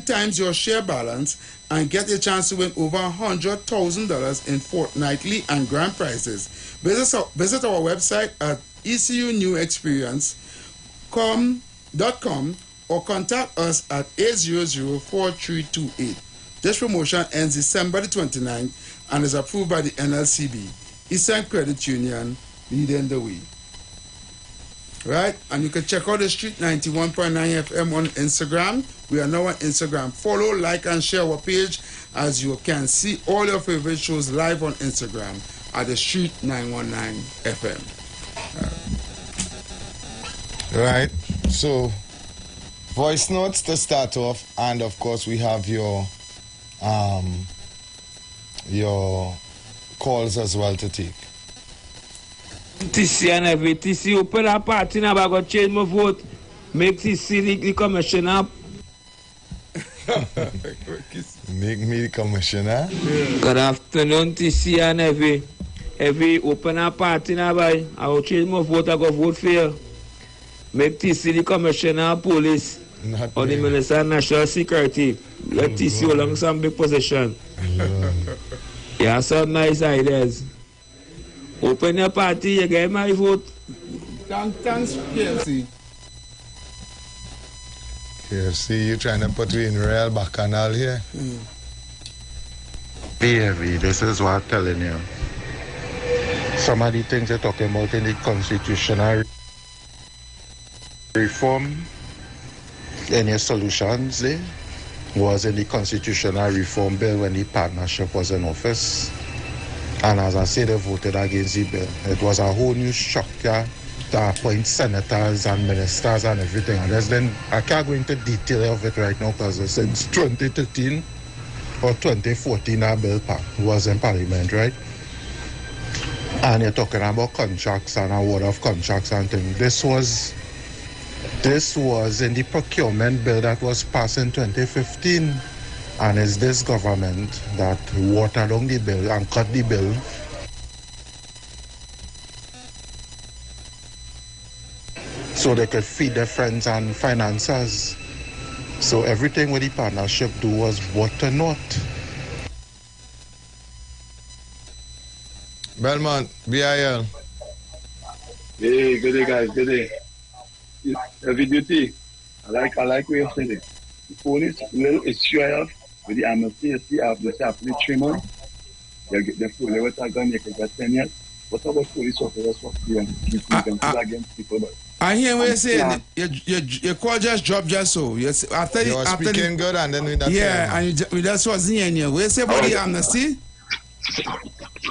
times your share balance, and get a chance to win over $100,000 in fortnightly and grand prizes. Visit our website at ecunewexperience.com or contact us at 800-4328. This promotion ends December the 29th and is approved by the NLCB. Eastern Credit Union leading the way. Right? And you can check out the Street 91.9 FM on Instagram. We are now on Instagram. Follow, like, and share our page, as you can see all your favorite shows live on Instagram at the Street 919 FM. Right. So, voice notes to start off, and of course we have your calls as well to take. TC and every TC open a party now, I got change my vote. Make TC the commissioner. Make me the commissioner. Yeah. Good afternoon, TC and every open a party now, I will change my vote. I got vote for you. Make TC the commissioner of police or the minister of national security. Let TC along some big position. Yeah, some nice ideas. Open your party, you get my vote. Thanks, KFC. KFC, you trying to put me in real bacchanal here? Heavy, this is what I'm telling you. Some of the things they're talking about in the constitutional reform, any solutions there was in the constitutional reform bill when the partnership was in office. And as I said, they voted against the bill. It was a whole new structure to appoint senators and ministers and everything. And then I can't go into detail of it right now because since 2013 or 2014, that bill was in Parliament, right? And you're talking about contracts and award of contracts and things. This was in the procurement bill that was passed in 2015. And it's this government that watered down the bill and cut the bill so they could feed their friends and financiers. So everything with the partnership do was water not. Belmont, BIL. Hey, good day, guys. Good day. Heavy duty. I like what you're saying. The police will issue with the amnesty. You see, after 3 months, they get the full with a gun. You can get 10 years. What about police officers? What do you against people? I hear what you're saying. Your call just dropped just so. Yes, after you were speaking good, and then we not. Yeah, and that's what's in here. What you say about the amnesty?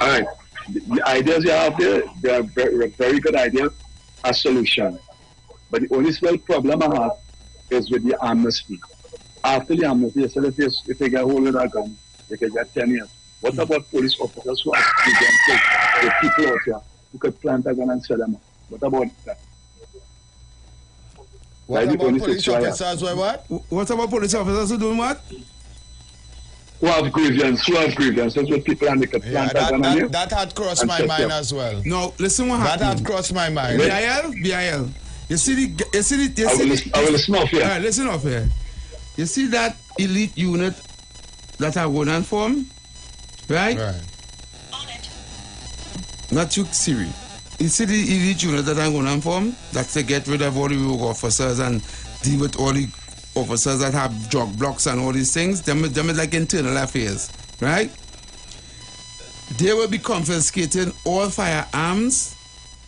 All right. The ideas you have there, they are very, very good ideas, a solution. But the only small problem I have is with the amnesty. After the amnesty, you said if they get hold of that gun, they can get 10 years. What about police officers who are the people out here who could plant a gun and sell them? What about that? What about police officers who what? What about police officers who doing what? Who have grievance. That's what people and they could plant a gun on you. That had crossed my mind as well. No, listen what happened. That had crossed my mind. BIL. You see the I will listen off here. All right, listen off here. You see that elite unit that are going on form? Right? Not too serious. You see the elite unit that are going on form? That's to get rid of all the rogue officers and deal with all the officers that have drug blocks and all these things. Them is like internal affairs. Right? They will be confiscating all firearms.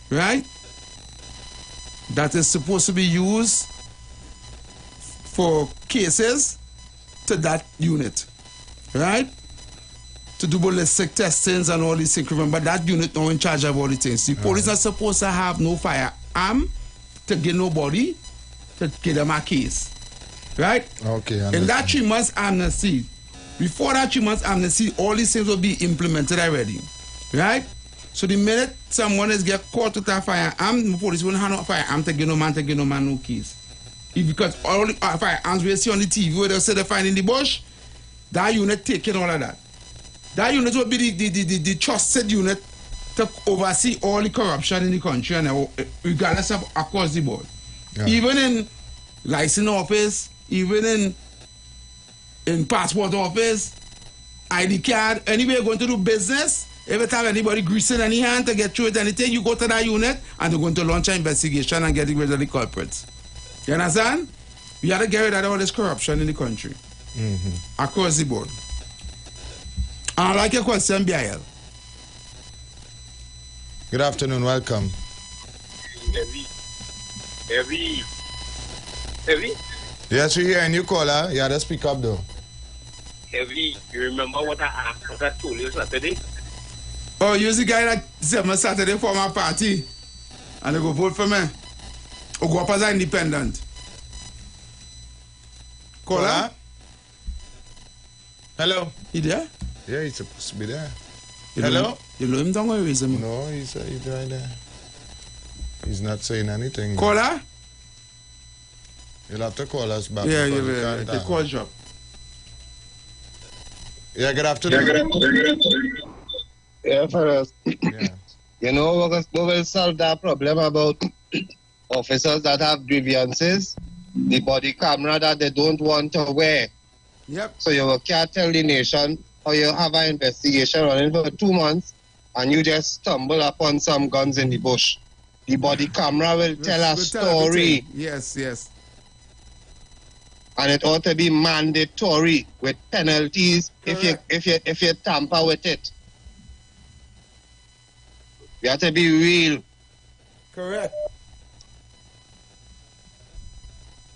Right? That is supposed to be used for cases to that unit, right? To do ballistic testings and all these things. Remember, that unit now in charge of all the things. The police are supposed to have no firearm to get nobody to give them a case, right? Okay. In that 3 months amnesty, before that 3 months amnesty, all these things will be implemented already, right? So the minute someone is get caught with a firearm, the police won't have no firearm to give no man no case. Because all the firearms we see on the TV where they say they find in the bush, that unit taking all of that. That unit will be the trusted unit to oversee all the corruption in the country and regardless of across the board. Yeah. Even in license office, even in passport office, ID card, anywhere you're going to do business, every time anybody greasing any hand to get through it, anything, you go to that unit and they're going to launch an investigation and get rid of the culprits. You understand? We have to get rid of all this corruption in the country. Across the board. And I like your question, BIL. Good afternoon, welcome. Heavy. Yes, we're hearing you, caller. You had to speak up, though. Heavy. You remember what I told you Saturday? Oh, you're the guy that said me Saturday for my party. And they go vote for me. Or go up as an independent. Caller? Hello? He there? Yeah, he's supposed to be there. You Hello? know, you know him down or is him? No, he's right there. He's not saying anything. Caller? You'll have to call us back. Yeah, because we yeah. can't The talk. call drop. Yeah, good afternoon. Yeah, for us. You know, we will solve that problem about officers that have grievances, the body camera that they don't want to wear. Yep. So you can't tell the nation how you have an investigation running for 2 months and you just stumble upon some guns in the bush. The body camera will tell a story. Yes, yes. And it ought to be mandatory with penalties if you tamper with it. You have to be real. Correct.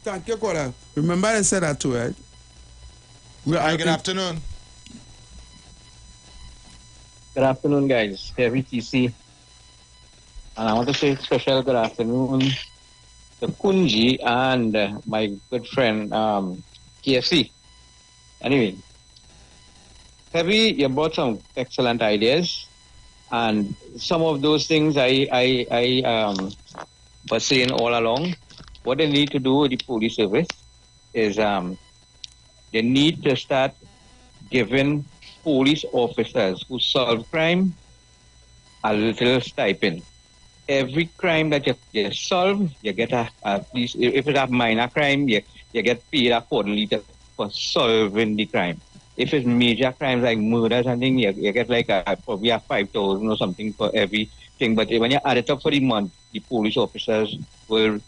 Thank you, caller. Remember I said that too, right? Good afternoon. Good afternoon, guys. Heavy TC. And I want to say special good afternoon to Kunji and my good friend KFC. Anyway, Heavy, you brought some excellent ideas. And some of those things I was saying all along. What they need to do with the police service is they need to start giving police officers who solve crime a little stipend. Every crime that you solve, you get a police. If it's a minor crime, you get paid accordingly for solving the crime. If it's major crimes like murders and things, you get like probably a 5,000 or something for everything. But when you add it up for the month, the police officers will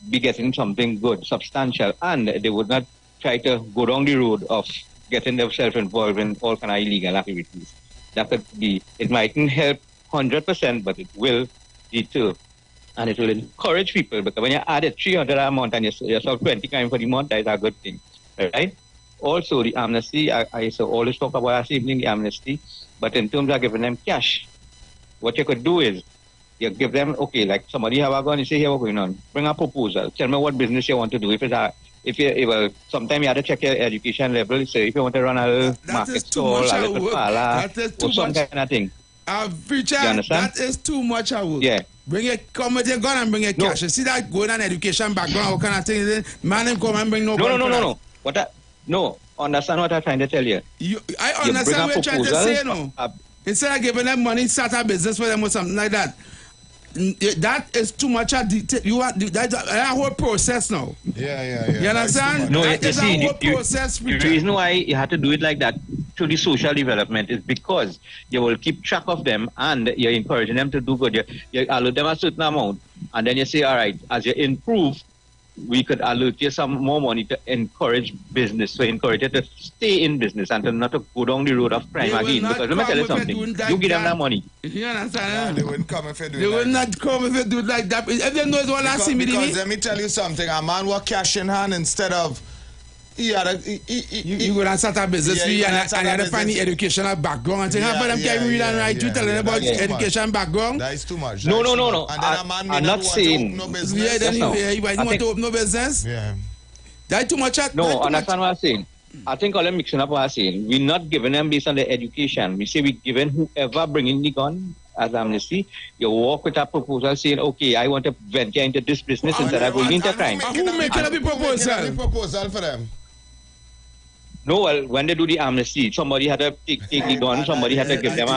be getting something good, substantial, and they would not try to go down the road of getting themselves involved in all kind of illegal activities. That could be, it mightn't help 100%, but it will deter. And it will encourage people, because when you add it 300 a month and you solve 20 crimes for the month, that is a good thing, right? Also, the amnesty, I always talk about last evening, the amnesty, but in terms of giving them cash, what you could do is, you give them, okay, like somebody have a gun, you say, here, what's going on? Bring a proposal. Tell me what business you want to do. Sometimes you have to check your education level. So if you want to run a little market stall, a little parlor, or some kind of thing. Preacher, that is too much work. Yeah. Come with your gun and bring your cash. You see that going on education background, all kind of thing. Man, them come and bring no gun. No. Understand what I'm trying to tell you. I understand what you're trying to say, no. Instead of giving them money, start a business for them or something like that. That is too much a detail. You want that a whole process now. Yeah. You understand? No, that is a whole process. The reason why you have to do it like that to the social development is because you will keep track of them and you're encouraging them to do good. You allot them a certain amount, and then you say, all right, as you improve, we could allocate you some more money to encourage business, so encourage you to stay in business and to not to go down the road of crime again. Because let me tell you something, you give them that money. You understand? They wouldn't come if you do it. They would not come if you do it like that. If they know it's all I see me. Because let me tell you something, a man with cash in hand instead of you go and start a business and you have to find the educational background and think, how about them can read and write? You tell them about education background? That is too much. No. I'm not saying. You want to open no business? Yeah. That too much. No, understand what I'm saying. I think all I'm mixing up what I'm saying. We're not giving them based on their education. We say we're giving whoever bringing the gun as amnesty. You walk with a proposal saying, okay, I want to venture into this business instead of going into crime. Who making a proposal? Proposal for them. No, well, when they do the amnesty, somebody had to take the gun, somebody had to give them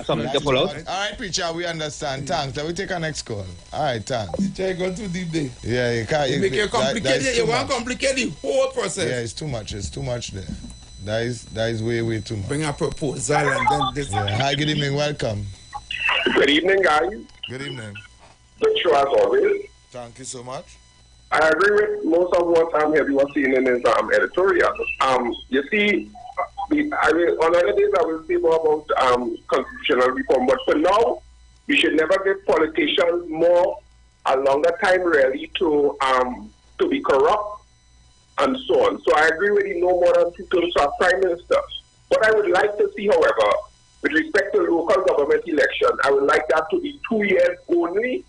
something to pull out. All right, preacher, we understand. Thanks. Let me take our next call. All right, thanks. Preacher, go too deep there. Yeah, you can't. You make it complicated. You want to complicate the whole process. Yeah, it's too much. It's too much there. That is way too much. Bring a proposal and then this. Yeah. Hi, good evening. Welcome. Good evening, guys. Good evening. Good show as always. Thank you so much. I agree with most of what Heavy was saying in his editorial. You see, on other days I will say more about constitutional reform, but for now, we should never give politicians a longer time really to be corrupt and so on. So I agree with you, no more than 2 terms of prime minister. What I would like to see, however, with respect to local government election, I would like that to be 2 years only.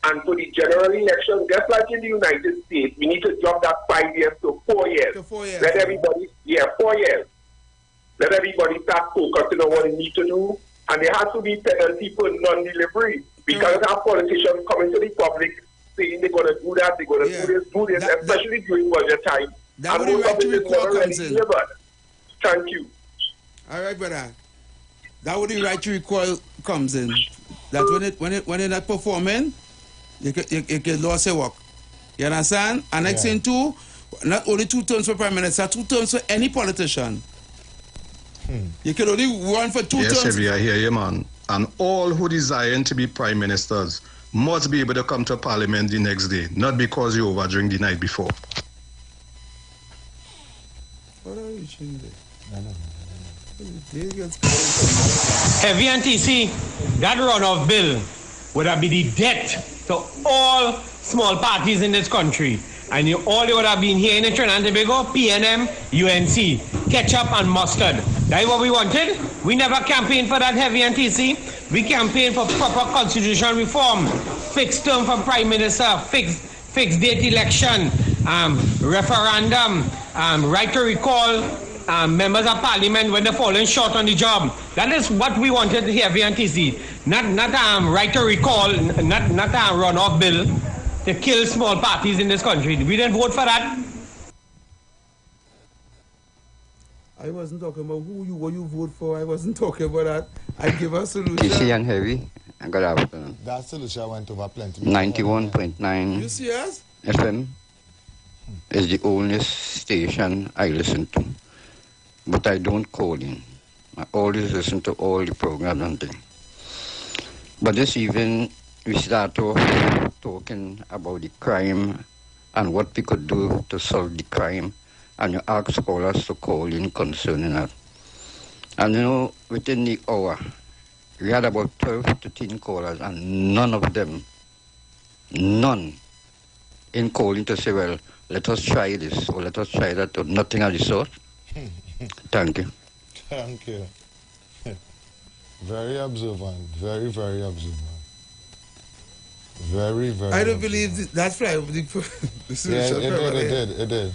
And for the general election, just like in the United States, we need to drop that 5 years to 4 years. To 4 years. Let everybody, 4 years. Let everybody start focusing on what they need to do. And there has to be penalty for non-delivery. Because our politicians coming to the public saying they're going to do that, they're going to do this, especially during budget time. That would right to recall comes in. Thank you. All right, brother. That would the right to recall comes in. That when they're not performing, you can lose your work. You understand? And next thing too, not only 2 terms for prime minister, 2 terms for any politician. You can only run for 2 terms. Yes, I hear you, man. And all who desire to be prime ministers must be able to come to parliament the next day, not because you overdrink the night before. What are you doing there? Heavy and TC, that run-off bill would have been the death to all small parties in this country. And all they would have been here in Trinidad and Tobago, PNM, UNC, ketchup and mustard. That is what we wanted. We never campaigned for that, Heavy and TC. We campaigned for proper constitutional reform, fixed term for prime minister, fixed date election, referendum, right to recall members of parliament when they're falling short on the job. That is what we wanted here, VNTC. Not right to recall, not a run-off bill to kill small parties in this country. We didn't vote for that. I wasn't talking about what you vote for. I wasn't talking about that. I give a solution. TC and Heavy, good afternoon. That solution went over plenty. 91.9 You see us? FM is the only station I listen to. But I don't call in. I always listen to all the programs and things. But this evening, we start talking about the crime and what we could do to solve the crime. And you ask callers to call in concerning that. And you know, within the hour, we had about 12 to 13 callers, and none of them, in calling to say, well, let us try this or let us try that, or nothing of the sort. Thank you. Thank you. Very observant. Very, very observant. Very, very. I don't believe that's fly over the solution. Yeah, it did.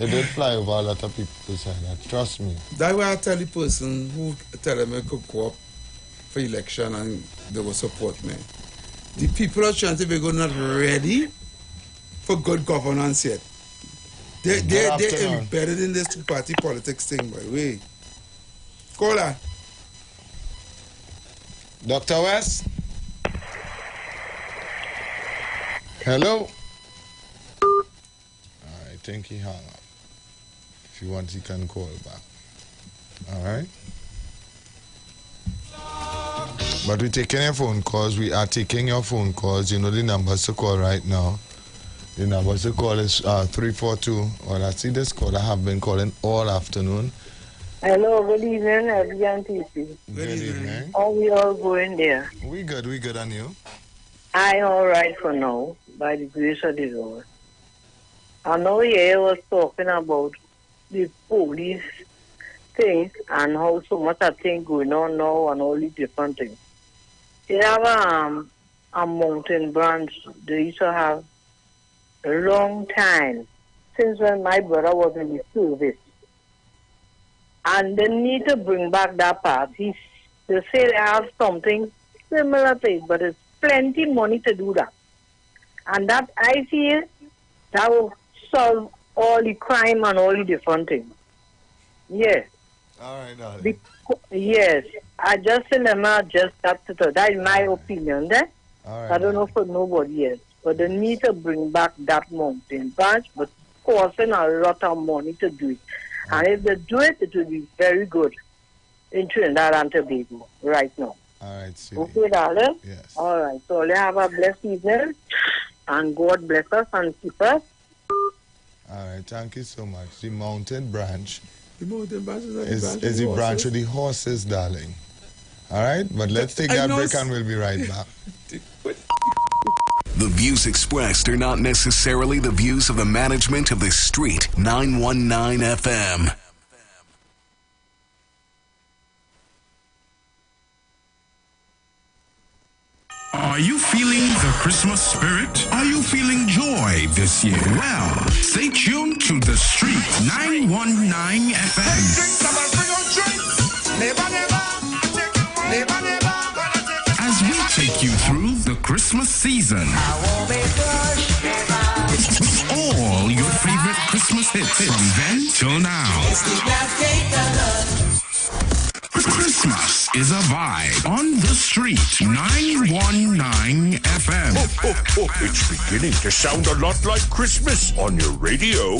It did fly over a lot of people's head. Trust me. That's why I tell the person who tell them I could go up for election and they will support me. The people of Trinidad not ready for good governance yet. They're embedded in this two-party politics thing, by the way. Caller. Dr. West? Hello? I think he hung up. If you want, he can call back. All right? But we're taking your phone calls. We are taking your phone calls. You know the numbers to call right now. The numbers to call is 342. Well, I see this caller have been calling all afternoon. Hello, good evening, everyone. Good evening. How we all going there? We good, and you? I all right for now, by the grace of the Lord. I know I was talking about the police thing and how so much of thing going on now and all the different things. They have a mountain branch they used to have a long time, since when my brother was in the service. And they need to bring back that part. They say they have something similar to it, but it's plenty money to do that. And that, I feel, that will solve all the crime and all the different things. Yes. All right, darling. Yes. I just remember just that to that is my opinion there. All right, I don't know for nobody else. But they need to bring back that mountain branch, but costing a lot of money to do it. And if they do it, it will be very good in Trinidad and Tobago right now. All right, sweetie. Okay, darling? Yes. All right. So let's have a blessed evening. And God bless us and keep us. All right, thank you so much. The mountain branch The mountain branch is the branch with the horses, darling. All right, but let's take that break and we'll be right back. The views expressed are not necessarily the views of the management of the Street 919 FM. Are you feeling the Christmas spirit? Are you feeling joy this year? Well, stay tuned to the Street 919 FM. As we take you through the Christmas season. All your favorite Christmas hits from then till now. Christmas is a vibe on the Street 919 FM. It's beginning to sound a lot like Christmas on your radio.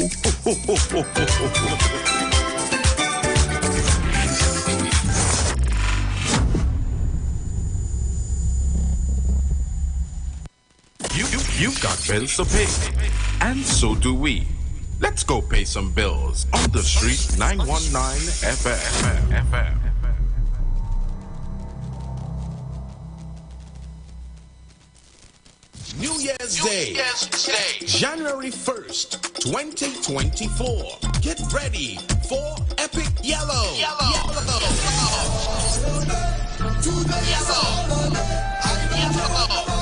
You've got bills to pay, and so do we. Let's go pay some bills on the Street 919 FM. New Year's Day, January 1st, 2024. Get ready for Epic Yellow.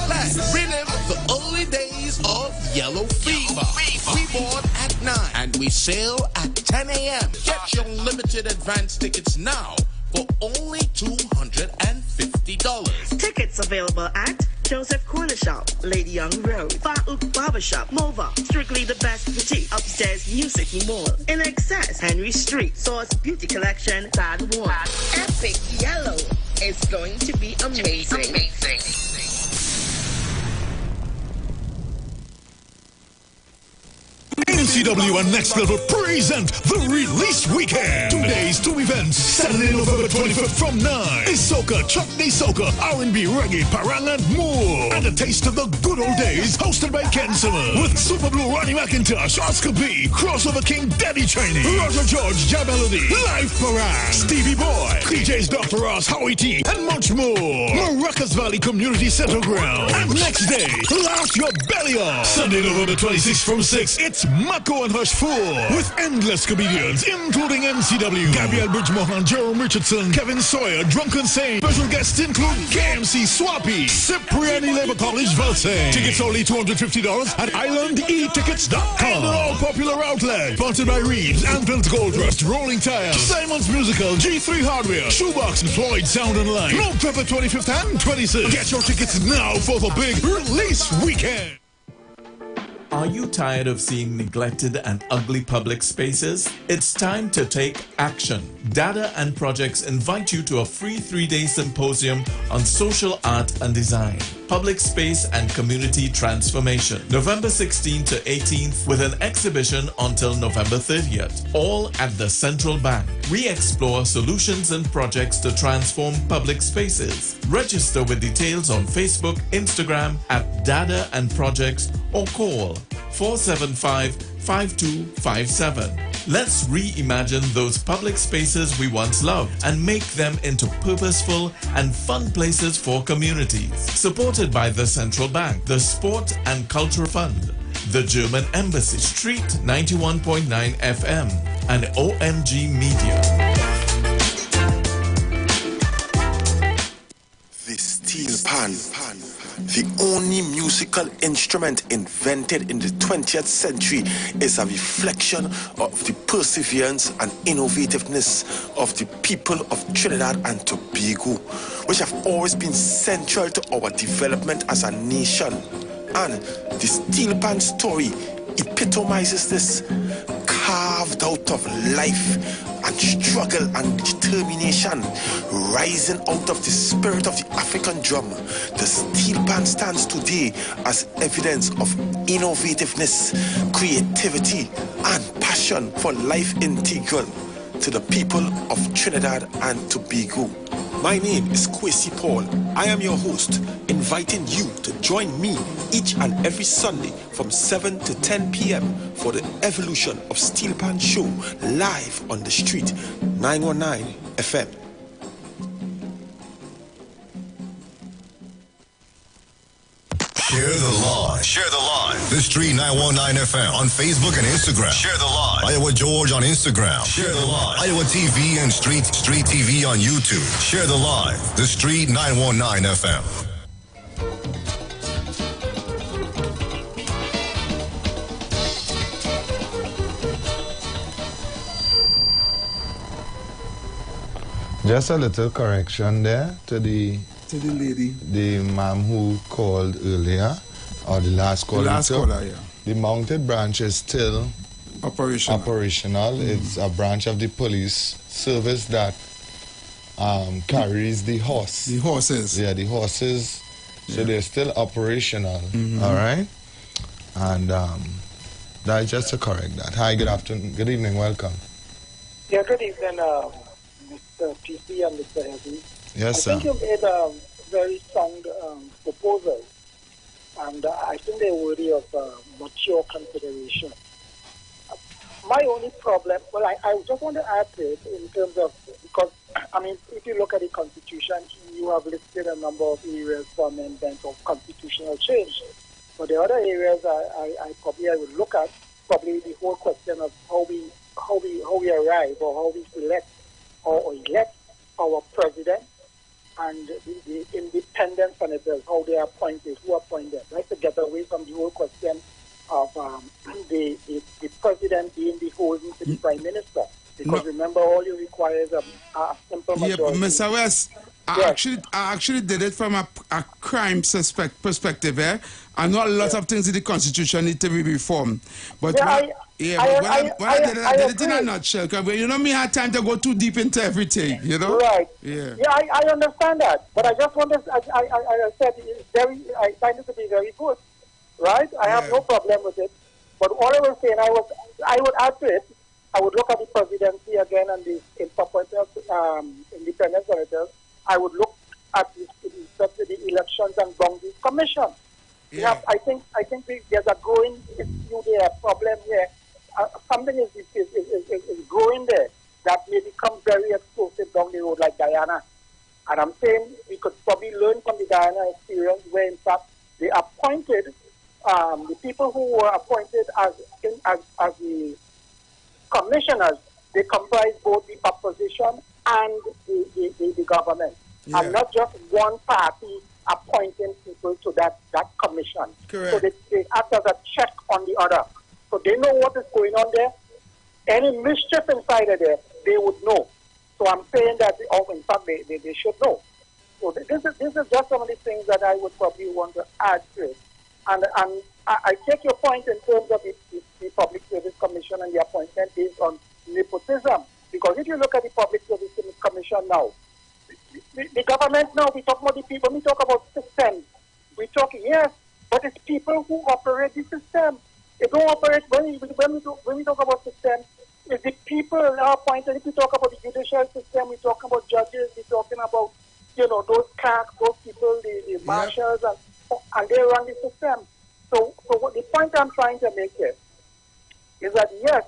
Let's relive the early days of Yellow Fever. We board at 9 and we sail at 10 a.m. Get your limited advance tickets now for only $250. Tickets available at Joseph Corner Shop, Lady Young Road, Farouk Barbershop, Mova, Strictly the Best Boutique, Upstairs Music Mall, In Excess, Henry Street, Source Beauty Collection, Bad One. Epic Yellow is going to be amazing. NCW and Next Level present the Release Weekend. 2 days, 2 events. Saturday, November 25th from 9. Is soca, chutney soca, R&B, reggae, parang and more. And a taste of the good old days hosted by Ken Simmons. With Super Blue, Ronnie McIntosh, Oscar B, Crossover King, Daddy Cheney, Roger George, Jab Melody, Live Parang, Stevie Boy, DJs Dr. Ross, Howie T, and much more. Maracas Valley Community Center Ground. And next day, laugh your belly off. Sunday, November 26th from 6, it's Mako and Hush 4 with endless comedians, including NCW, Gabriel Bridgemohan, Jerome Richardson, Kevin Sawyer, Drunken Saint. Special guests include KMC Swappy, Cipriani Labor College Vulsane. Tickets only $250 at islandetickets.com. And all popular outlets. Sponsored by Reeves, Anvils Gold Rush, Rolling Tires, Simon's Musical, G3 Hardware, Shoebox, and Floyd Sound and Line. November 25th and 26th. Get your tickets now for the big Release Weekend. Are you tired of seeing neglected and ugly public spaces? It's time to take action. Data and Projects invite you to a free 3-day symposium on social art and design, public space and community transformation. November 16th to 18th with an exhibition until November 30th, all at the Central Bank. We explore solutions and projects to transform public spaces. Register with details on Facebook, Instagram at Data and Projects or call 475-5257. Let's reimagine those public spaces we once loved and make them into purposeful and fun places for communities. Supported by the Central Bank, the Sport and Culture Fund, the German Embassy, Street 91.9 FM, and OMG Media. The steel pan, the only musical instrument invented in the 20th century, is a reflection of the perseverance and innovativeness of the people of Trinidad and Tobago, which have always been central to our development as a nation. And the steel pan story epitomizes this, carved out of life and struggle and determination, rising out of the spirit of the African drum, the steel pan stands today as evidence of innovativeness, creativity, and passion for life integral to the people of Trinidad and Tobago. My name is Kwesi Paul. I am your host, inviting you to join me each and every Sunday from 7 to 10 p.m. for the Evolution of Steel Pan Show live on the street, 919 FM. Share the live. Share the live. The Street 919 FM on Facebook and Instagram. Share the live. Iowa George on Instagram. Share the live. Iowa TV and Street TV on YouTube. Share the live. The Street 919 FM. Just a little correction there to the lady, the ma'am who called earlier, or the last caller. Yeah. The mounted branch is still operational. It's a branch of the police service that carries the horse. The horses. Yeah, the horses. So they're still operational. All right, and that's just to correct that. Hi, good afternoon, good evening, welcome. Yeah, good evening, Mr. TC and Mr. Heavy. Yes, sir. I think you made a very sound proposal, and I think they're worthy of mature consideration. My only problem, well, I just want to add to it in terms of, because, I mean, if you look at the Constitution, you have listed a number of areas for amendment of constitutional change. But the other areas I would look at, probably the whole question of how we arrive or how we select or elect our president, and the independent senators, how they are appointed, who appointed. Like to get away from the whole question of the president being beholden to the prime minister. Because remember, all you require is a simple majority. Yeah, but Mr. West, I actually did it from a crime perspective. I know a lot of things in the Constitution need to be reformed. But I did it in a nutshell. Because you know me had time to go too deep into everything, you know? Right. Yeah. Yeah, I understand that. But I just want to, I said, I find it to be very good. Right? I have no problem with it. But all I was saying, I would add to it, I would look at the presidency again and the independent senators. I would look at the elections and boundaries commission. Yeah. I think there's a growing issue there, problem here. Something is growing there that may become very explosive down the road, like Guyana. And I'm saying we could probably learn from the Guyana experience, where in fact they appointed the people who were appointed as the commissioners. They comprise both the opposition and the government, and not just one party appointing people to that commission. Correct. So they act as a check on the other. So they know what is going on there. Any mischief inside of there, they would know. So I'm saying that, in fact, they should know. So this is just some of the things that I would probably want to add to it. And I take your point in terms of the Public Service Commission and the appointment based on nepotism. Because if you look at the Public Service Commission now, the government now, we talk about the people, we talk about systems. We talk, yes, but it's people who operate the system. They don't operate, when we talk about systems, it's the people that are appointed. If we talk about the judicial system, we talk about judges, we're talking about, those clerks, those people, the marshals, and they run the system. So what the point I'm trying to make here is that, yes,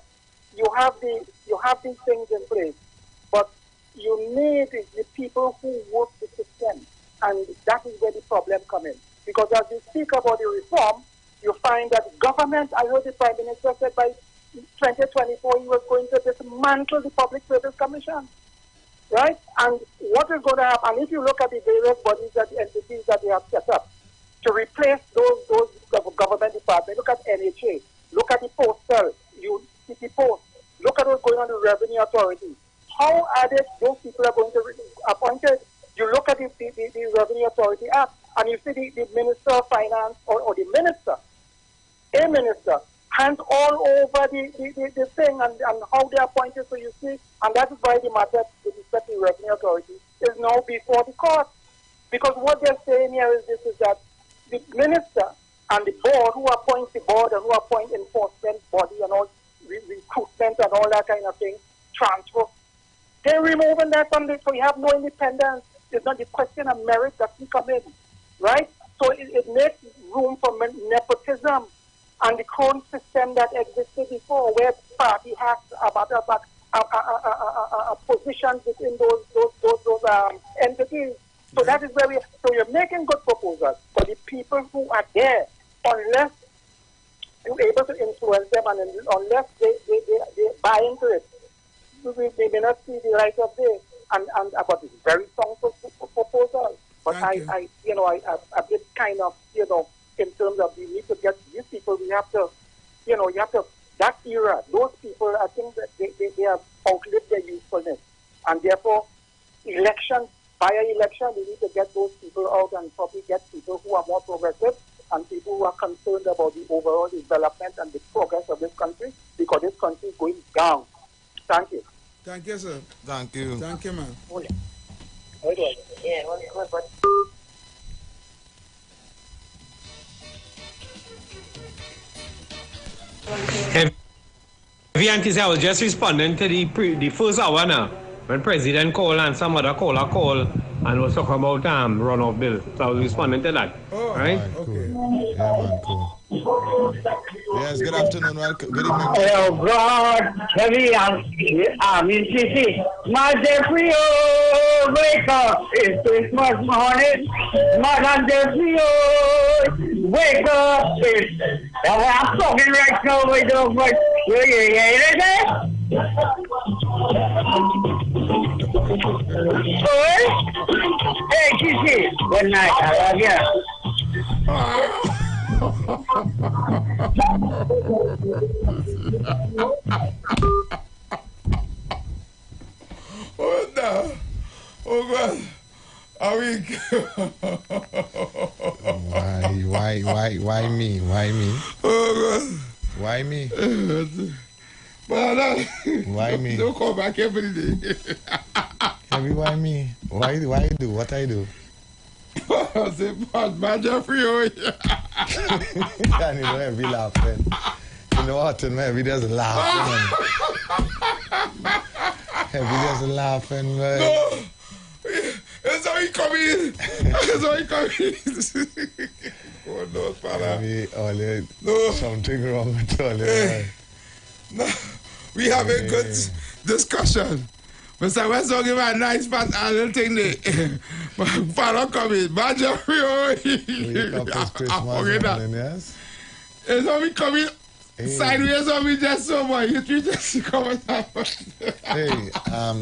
you have these things in place, but you need the people who work the system, and that is where the problem comes in. Because as you speak about the reform, you find that government, I heard the Prime Minister said by 2024 he was going to dismantle the Public Service Commission, right? And what is going to happen, and if you look at the various bodies, the entities that they have set up to replace those government departments, look at NHA, look at the postal, city post, look at what's going on in the Revenue Authority. How are those people are going to be appointed? You look at the Revenue Authority Act, and you see the Minister of Finance or the minister, a minister, hands all over the thing and how they are appointed. So you see, and that is why the matter with respect to the revenue authority is now before the court. Because what they're saying here is this, is that the minister and the board who appoints the board and who appoint enforcement body and all recruitment and all that kind of thing, transfer, they're removing that from this, so you have no independence. It's not the question of merit that we come in, right? So it makes room for nepotism and the current system that existed before, where party has about positions within those entities. So that is where so you're making good proposals, but the people who are there, unless you're able to influence them and unless they buy into it, we may not see the light of day. And about this very strong proposal. But I bit kind of, in terms of we need to get these people, we have to, you have to, that era, those people, I think that they have outlived their usefulness. And therefore, by election, we need to get those people out and probably get people who are more progressive and people who are concerned about the overall development and the progress of this country, because this country is going down. Thank you. Thank you, sir. Thank you. Thank you, man. I was just responding to the first hour now, when President called and some other caller called and was talking about runoff bill. So I was responding to that. Oh, right? Okay. Yeah, man, cool. Yes, good afternoon. Good evening. Oh, God. Heavy CC. My Jeffrey, wake up. It's Christmas morning. Madam Jeffrey, wake up. I'm talking right now with the voice. You hear it? Hey, CC. Good night. I love you. Oh no! Oh God! Are we? Why me? Why me? Oh God! Why me? Why me? Don't call back every day. Heavy, why me? Why you do what I do? I say, "Bad Jeffrey, and you know, Heavy laughing. You know what? Heavy just laughing. Heavy just laughing, man. No, that's how he come in. That's how he come in. Oh no, father. No, something wrong with all. No, we have a good discussion. Mr. West don't give a nice part and little thing there. Father coming, Bad Jeffrey, yes? It's only coming sideways on me just so much. You just come Hey,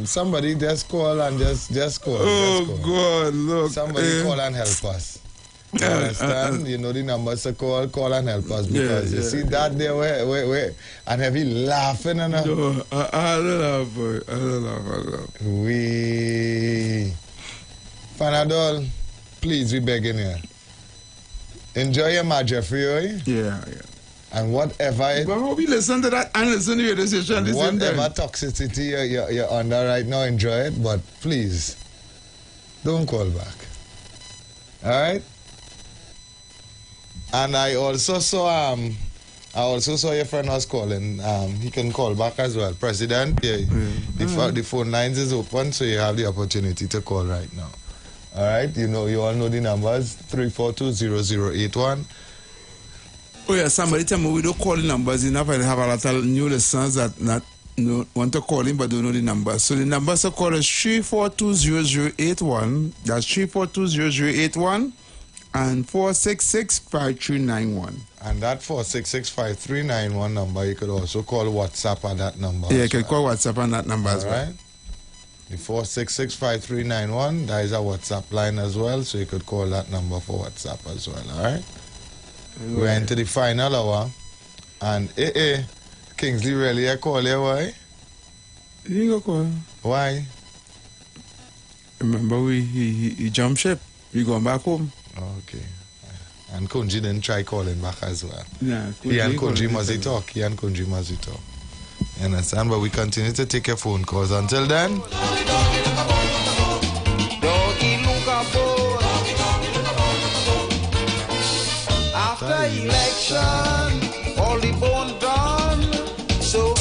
somebody just call and just call. Oh, God, look. Somebody call and help us. You understand? You know the numbers to call and help us, because you see that there, where, and Heavy laughing and no, I don't laugh, boy. I don't laugh. We Panadol, please, we begging you. Enjoy your match, Jeffrey. Yeah. And whatever But how we listen to that and listen to your decision, whatever toxicity you're under right now, enjoy it, but please don't call back. Alright? And I also saw your friend was calling. He can call back as well. President, the phone lines is open, so you have the opportunity to call right now. All right, you all know the numbers, 342-0081. Oh yeah, somebody tell me we don't call the numbers enough. I have a lot of new listeners that want to call in but don't know the numbers. So the numbers to call is 342-0081. That's 342-0081. And 466-5391. And that 466-5391 number, you could also call WhatsApp on that number. Yeah, you can call WhatsApp on that number as well. Right? The 466-5391, that is a WhatsApp line as well, so you could call that number for WhatsApp as well, all right? We're into the final hour, and Kingsley really a call you, why? He ain't gonna call. Why? Remember, he jumped ship. We going back home. Okay. And Kunji didn't try calling back as well. Yeah, He and Kunji must talk. You understand? But we continue to take your phone calls. Until then. After election, all the bone done. So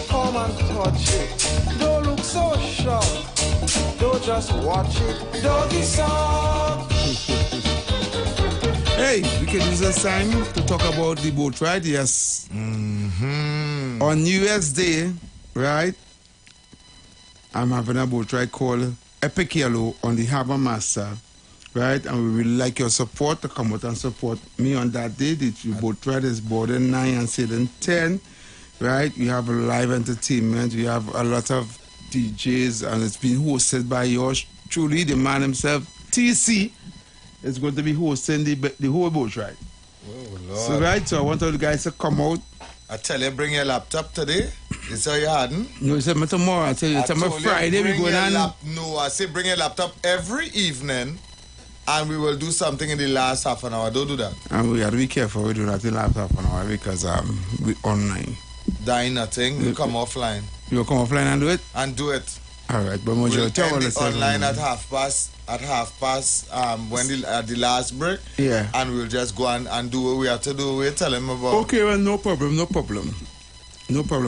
come and touch it. Don't look so shocked. Don't just watch it. Doggy song. Hey, we can use this time to talk about the boat ride. Yes. On New Year's Day, right? I'm having a boat ride called Epic Yellow on the Harbour Master. Right, and we really like your support to come out and support me on that day. The boat ride is boarding 9 and sailing 10. Right, we have a live entertainment. We have a lot of DJs, and it's been hosted by yours truly, the man himself, TC. Is going to be hosting the whole boat ride. Oh Lord! So right, so I want all the guys to come out. I tell you, bring your laptop today. You say you hadn't? No, you said me tomorrow. I tell you, tomorrow Friday we going on. No, I say bring your laptop every evening. And we will do something in the last half an hour. Don't do that. And we have to be careful. We do that in the last half an hour because we online. Dying nothing. We come offline. You come offline and do it? And do it. All right, but we'll end it online at half past. When the last break. Yeah. And we'll just go and do what we have to do. We'll tell him about. Okay, well, no problem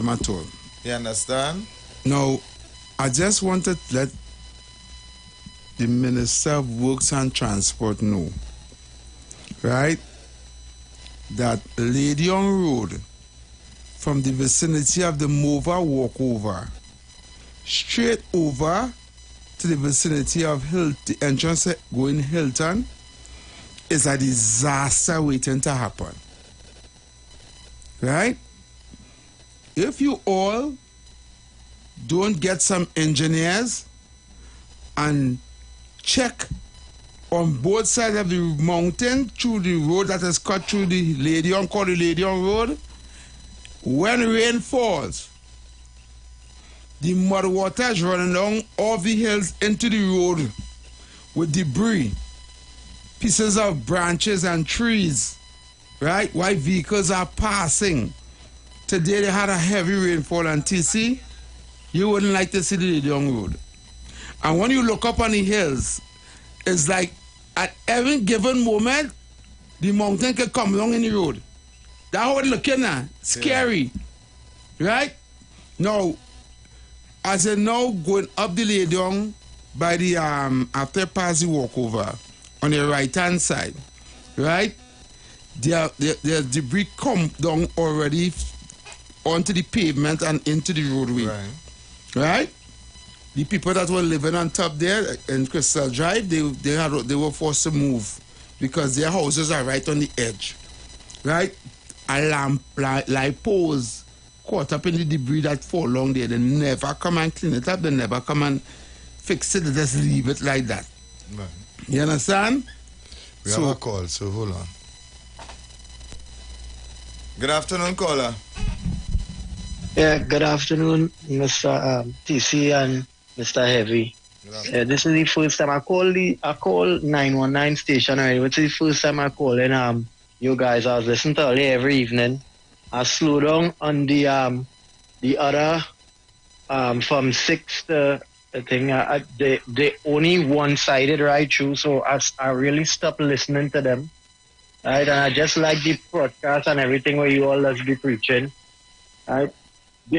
at all. You understand? Now, I just wanted to let the Minister of Works and Transport know, right, that Lady on Road from the vicinity of the Mova walkover straight over to the vicinity of the entrance going Hilton is a disaster waiting to happen. Right? If you all don't get some engineers and check on both sides of the mountain through the road that is cut through the called the Lady on Road, when rain falls, the mud water is running down all the hills into the road with debris, pieces of branches and trees, right? While vehicles are passing. Today they had a heavy rainfall on TC. You wouldn't like to see the Lady on Road. And when you look up on the hills, it's like at every given moment, the mountain can come along in the road. That's how it's looking now. Scary. Yeah. Right? Now, as I now going up the Lady on by the after pass the walkover on the right hand side, right? There debris come down already onto the pavement and into the roadway. Right? The people that were living on top there in Crystal Drive, they were forced to move because their houses are right on the edge. Right? A lamp light poles caught up in the debris that fall along there. They never come and clean it up. They never come and fix it. They just leave it like that. Right. You understand? We have a call, so hold on. Good afternoon, caller. Yeah, good afternoon, Mr. TC and Mr. Heavy. This is the first time I call 919 station already. It's the first time I call in you guys. I was listening to early every evening. I slow down on the other from 6 to I think they only one-sided right through, so I really stopped listening to them. Right, and I just like the broadcast and everything where you all just be preaching. Right.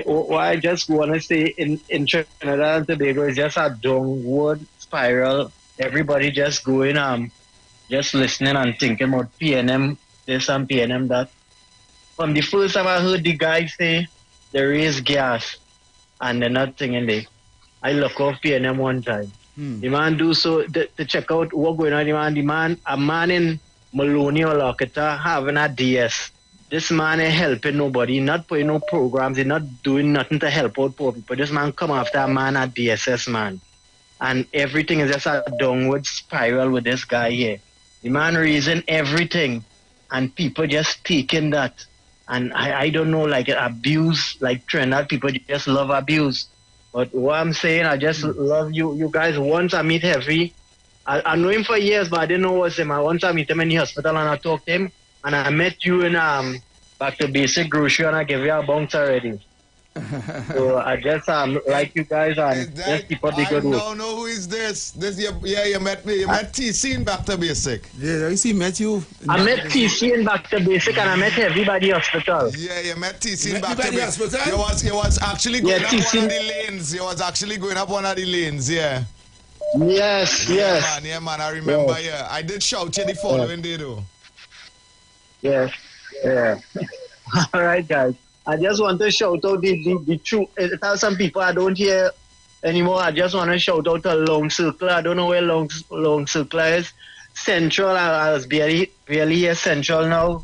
What I just want to say in Trinidad and Tobago is just a downward spiral. Everybody just going, just listening and thinking about PNM this and PNM that. From the first time I heard the guy say there is gas and they're not thinking there, I look off PNM one time. The man do so to check out what's going on. A man in Maloney or Locketa having a DS. This man ain't helping nobody, not putting no programs, he's not doing nothing to help out poor people. This man come after a man at DSS, man. And everything is just a downward spiral with this guy here. The man raising everything and people just taking that. And I don't know, like abuse, like Trinidad people just love abuse. But what I'm saying, I just love you guys. Once I meet Heavy, I know him for years, but I didn't know it was him. I once I meet him in the hospital and I talked to him, and I met you in Back to Basic Grocery, and I gave you a bounce already. So I just like you guys and just keep up the good work. I don't know who is this. You met me. You met TC in Back to Basic. Yeah, I see met you. I met TC in Back to Basic and I met everybody hospital. Yeah, you met TC in Back to Basic. You was actually going up one of the lanes. You was actually going up one of the lanes, yeah. Yes. Yeah, man, I remember, yeah. I did shout you the following day, though. Yes, yeah. All right, guys. I just want to shout out the truth. Tell some people I don't hear anymore. I just want to shout out to Long Circle. I don't know where Long Circle is. Central, I was barely here Central now.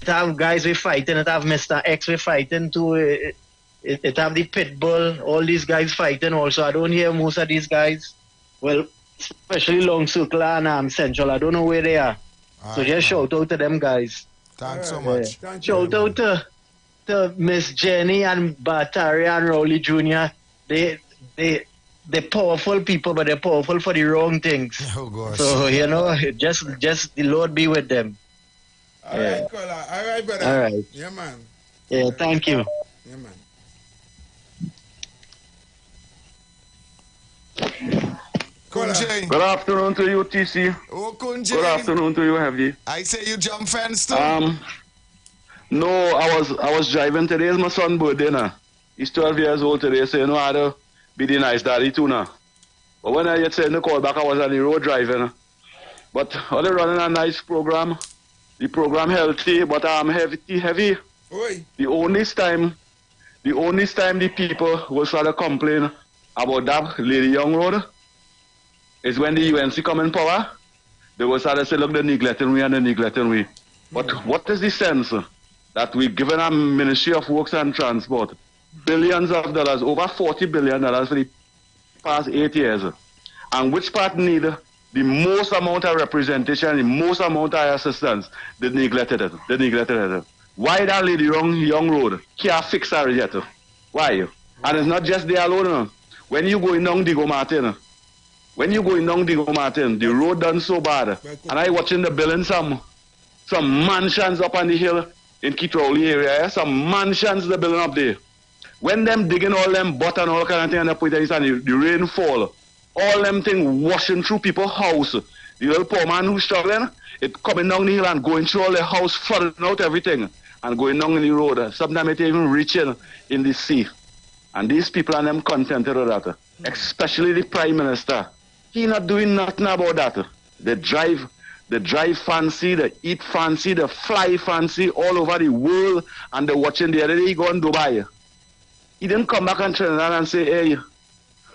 It have guys we fighting. It have Mr. X we fighting too. It have the Pitbull. All these guys fighting also. I don't hear most of these guys. Well, especially Long Circle and Central. I don't know where they are. So just shout out to them guys. Thanks so much. Shout out to Miss Jenny and Batari and Rowley Jr. They're powerful people, but they're powerful for the wrong things. Oh gosh. So just the Lord be with them. All right, Kola. All right, brother. All right. Yeah, man. Yeah, thank you. Yeah, man. Kunjay. Good afternoon to you, TC. Oh, Kunjay. Good afternoon to you, Heavy. I say you jump fence too. No, I was driving today. It's my son's birthday now. He's 12 years old today, so you know how to be the nice daddy too now. But when I get sent the call back, I was on the road driving. But other running a nice program. The program healthy, but I'm heavy. Oi. The only time the people will start to complain about that Lady Young Road is when the UNC come in power. They will start to say, look, they're neglecting we. But what is the sense that we've given a Ministry of Works and Transport billions of dollars, over $40 billion for the past 8 years? And which part need the most amount of representation, the most amount of assistance? They neglected it. Why that Lady Young Road can't fix her yet? Why? And it's not just there alone. When you go in down Diego Martin, the road done so bad. And I watching the building some mansions up on the hill in Kitrowley area. Some mansions the building up there. When them digging all them butt and all kind of thing and they put it and the rain fall, all them thing washing through people's house. The little poor man who's struggling, it coming down the hill and going through all the house, flooding out everything and going down in the road. Sometimes it even reaching in the sea. And these people are them contented with that. Especially the Prime Minister. He not doing nothing about that. They drive fancy, they eat fancy, they fly fancy all over the world, and they're watching the other day he go in Dubai. He didn't come back and Trinidad and say, hey,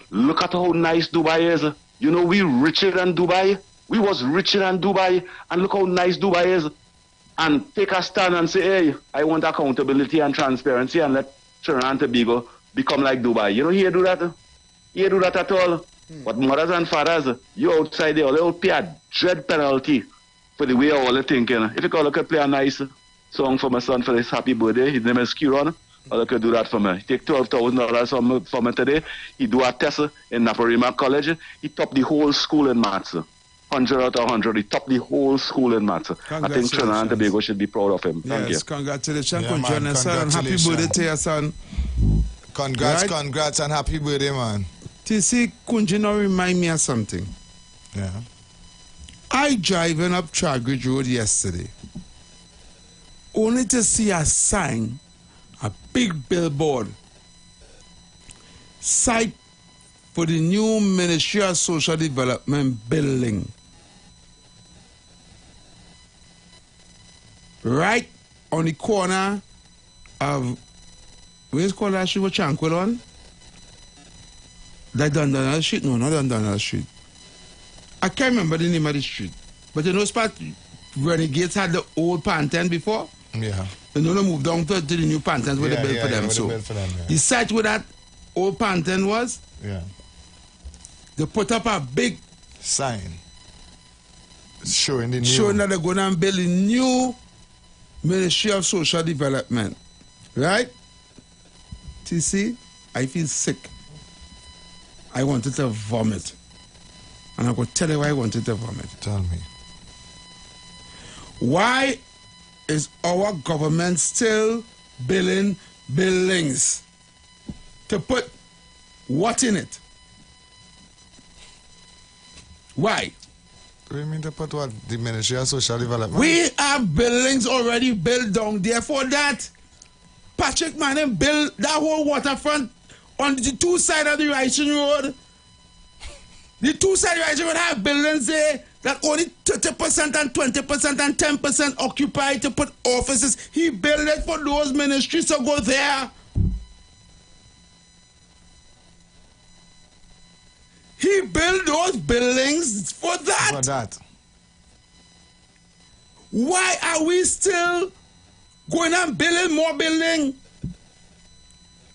look at how nice Dubai is. You know, we richer than Dubai. We was richer than Dubai, and look how nice Dubai is. And take a stand and say, hey, I want accountability and transparency and let Trinidad and Tobago become like Dubai. You know, he do that. He do that at all. But mothers and fathers, you outside there, they'll pay a dread penalty for the way all they're thinking. If you could play a nice song for my son for his happy birthday, his name is Kieran, or they could do that for me. He take $12,000 for me today. He do a test in Naparima College. He top the whole school in maths. 100 out of 100. He top the whole school in maths. I think Trinidad and Tobago should be proud of him. Thank you. Congratulations, and happy birthday to your son. Congrats and happy birthday, man. TC, Kunji now remind me of something. Yeah. I driving up Tragridge Road yesterday, only to see a sign, a big billboard, site for the new Ministry of Social Development building. Right on the corner of, where's called that street, Tranquil on? That Dundonald Street? No, not Dundonald Street. I can't remember the name of the street. But you know, spot Renegades had the old Pantene before? Yeah. And then they moved down to the new Pantene where they built for them. So the site where that old Pantene was, they put up a big sign showing that they're going to build a new Ministry of Social Development. Right? TC, I feel sick. I wanted to vomit. And I'm going to tell you why I wanted to vomit. Tell me. Why is our government still building buildings to put what in it? Why? What do you mean to put what? The Ministry of Social Development? We have buildings already built down there for that. Patrick Manning built that whole waterfront on the two sides of the Rising Road. The two sides of the Rising Road have buildings there that only 30% and 20% and 10% occupied to put offices. He built it for those ministries to go there. He built those buildings for that. For that. Why are we still going and building more building?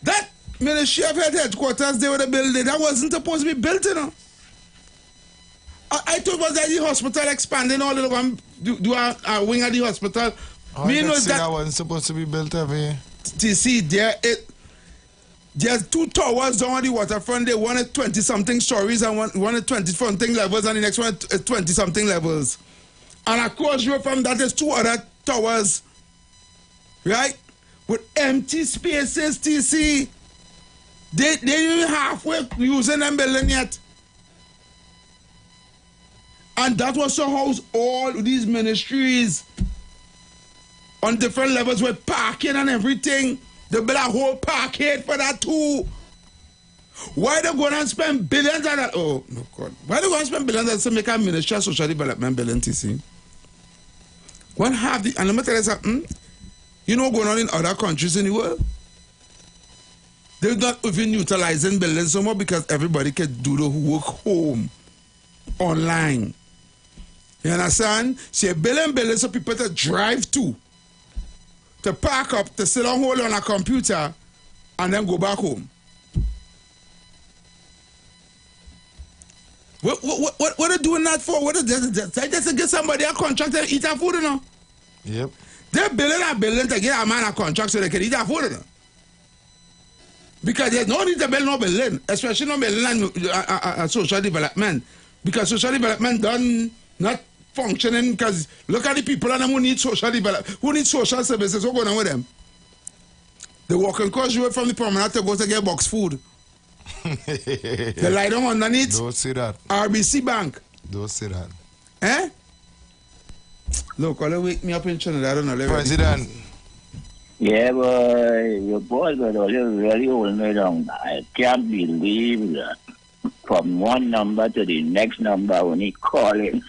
That Ministry of Health headquarters, they were the building that wasn't supposed to be built, you know. I thought was that the hospital expanding all the way, do a wing at the hospital. Me know that wasn't supposed to be built every. You see, there's two towers down on the waterfront. They one at 20-something stories and one at 20-something levels, and the next one at 20-something levels. And across road from that, there's two other towers, right? With empty spaces, TC. They even halfway using them building yet. And that was to house all these ministries on different levels with parking and everything. They built a whole parkade for that too. Why they going and spend billions on that? Oh, no God. Why they going to spend billions to make a Ministry of Social Development building, TC? One half the, and let me tell you something. You know what's going on in other countries in the world? They're not even utilizing buildings so much because everybody can do the work home, online. You understand? So buildings so people to drive to park up, to sit on hold on a computer, and then go back home. What are they doing that for? What is that? Just to get somebody a contract to eat their food, you know? Yep. They're building a building to get a man a contract so they can eat their food, you know? Because there's no need to build no building, especially no building and social development. Because social development done not functioning, because look at the people and them who need social development, who need social services. What's going on with them? They walk across the road from the promenade to go to get box food. They lie down underneath. Don't see that. RBC Bank. Don't see that. Eh? Look, all they wake me up in Trinidad, I don't know. President. Yeah, boy, your boy got really hold me down. I can't believe that. From one number to the next number when he calling.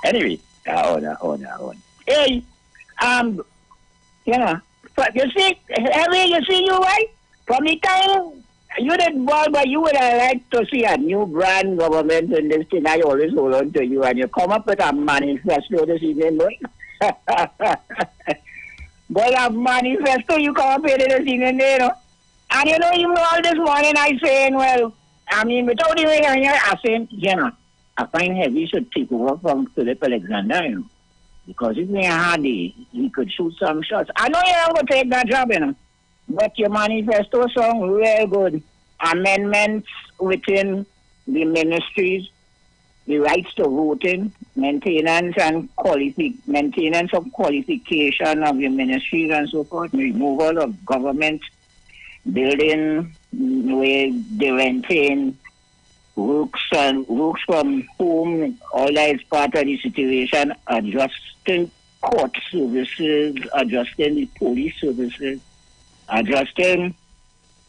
Anyway, hold on. Hey, you know, but you see, you right? From the time you did ball, but you would have liked to see a new brand government in this thing. I always hold on to you, and you come up with a manifesto this evening, boy. Boy, a manifesto you come up with this evening, you know. And you know, even all this morning I saying, well, I mean, without even hearing I saying, you know, I find Heavy should take over from Philip Alexander, you know. Because if we had he could shoot some shots. I know you're going to take that job, you know. But your manifesto song real good. Amendments within the ministries, the rights to voting, maintenance of qualification of your ministries and so forth, removal of government building where they maintain works from home, all that is part of the situation, adjusting court services, adjusting the police services, adjusting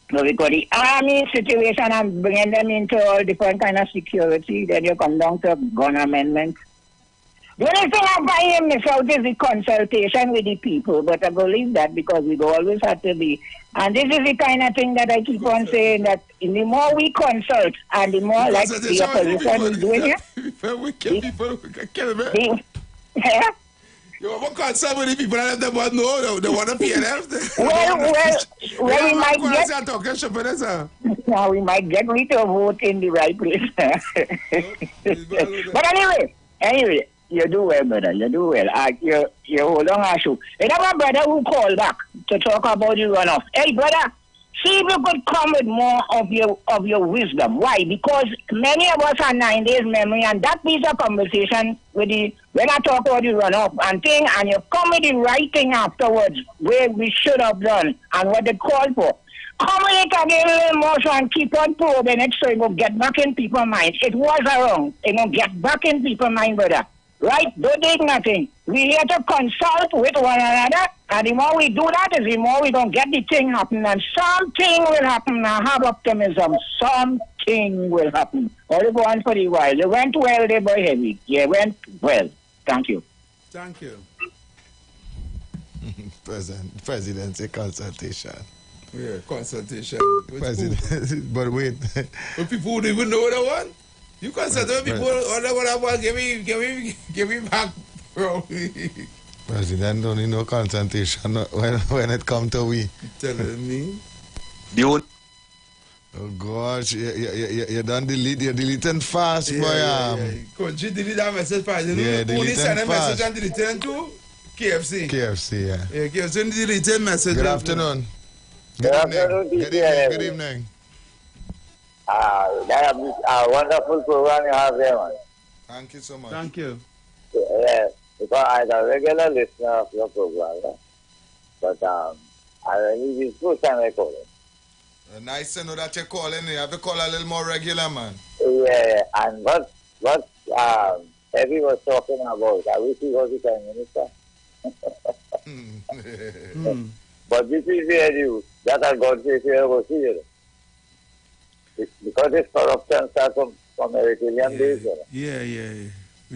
because the army situation and bringing them into all different kind of security. Then you come down to gun amendment. The only thing I find miss out is the consultation with the people, but I believe that because we always have to be. And this is the kind of thing that I keep on saying, that the more we consult and the more like the opposition is doing here. We kill people, we kill them. Yeah. You want to consult with the people and let them know they want to pay them. Well, we might get me to vote in the right place. But anyway, you do well, brother. You do well. You hold on, Ashu. You know my brother who called back to talk about the runoff. Hey, brother, See if you could come with more of your wisdom. Why? Because many of us are 9 days memory, and that piece of conversation with when I talk about the runoff and thing, and you come with the right thing afterwards, where we should have done and what they called for. Come with it again a little more so and keep on probing it so it will get back in people's minds. It was wrong. It will get back in people's minds, brother. Right? Don't take nothing. We here to consult with one another, and the more we do that, is the more we don't get the thing happen, and something will happen. I have optimism. Something will happen. Only go on for a while. They went well, they were heavy. Yeah, went well. Thank you. Thank you. Presidency consultation. Yeah, consultation. President, but wait. But people would even know what I want. You consult with people what I want. Give me back, bro. President don't need no consultation when it come to we. You telling me? Oh gosh, you done delete. You're deleting fast, boy. Could you delete that message fast? Yeah, only send a message and delete it to KFC. KFC, yeah. Yeah, KFC deleted message. Good afternoon. Good afternoon. Good evening. That is a wonderful program you have there, man. Thank you so much. Thank you. Yeah, because I'm a regular listener of your program, but this is the first time I call it. Nice to know that you're calling. You have to call a little more regular, man. Yeah, and what Evie was talking about, I wish he was the Prime Minister. But this is where you, that are God says here was here. Because this corruption starts from Eritrean days. Yeah. I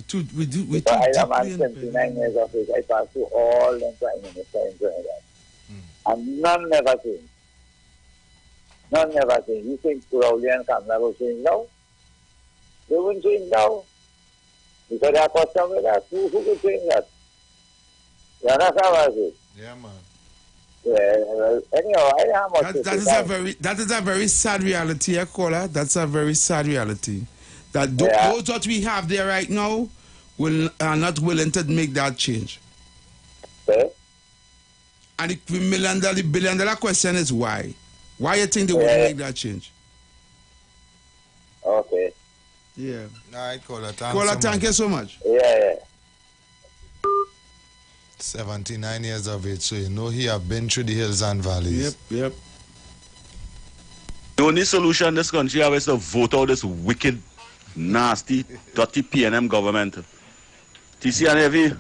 am 79 years of age. I passed through all the Prime Minister in Trinidad. And none never changed. None never changed. You think Crowley and Kamla will change now? They won't change now. Because they are custom with that. Who could change that? You understand what I say? Yeah, man. Yeah, well, anyhow, I am that is a very sad reality, caller. That's a very sad reality. That those that we have there right now are not willing to make that change. Okay. And the billion dollar question is why? Why you think they won't make that change? Okay. Yeah. All right, caller. Thank you so much. Yeah. 79 years of age, so you know he have been through the hills and valleys. Yep. The only solution in this country is to vote out this wicked, nasty, dirty PNM government. TC and Heavy,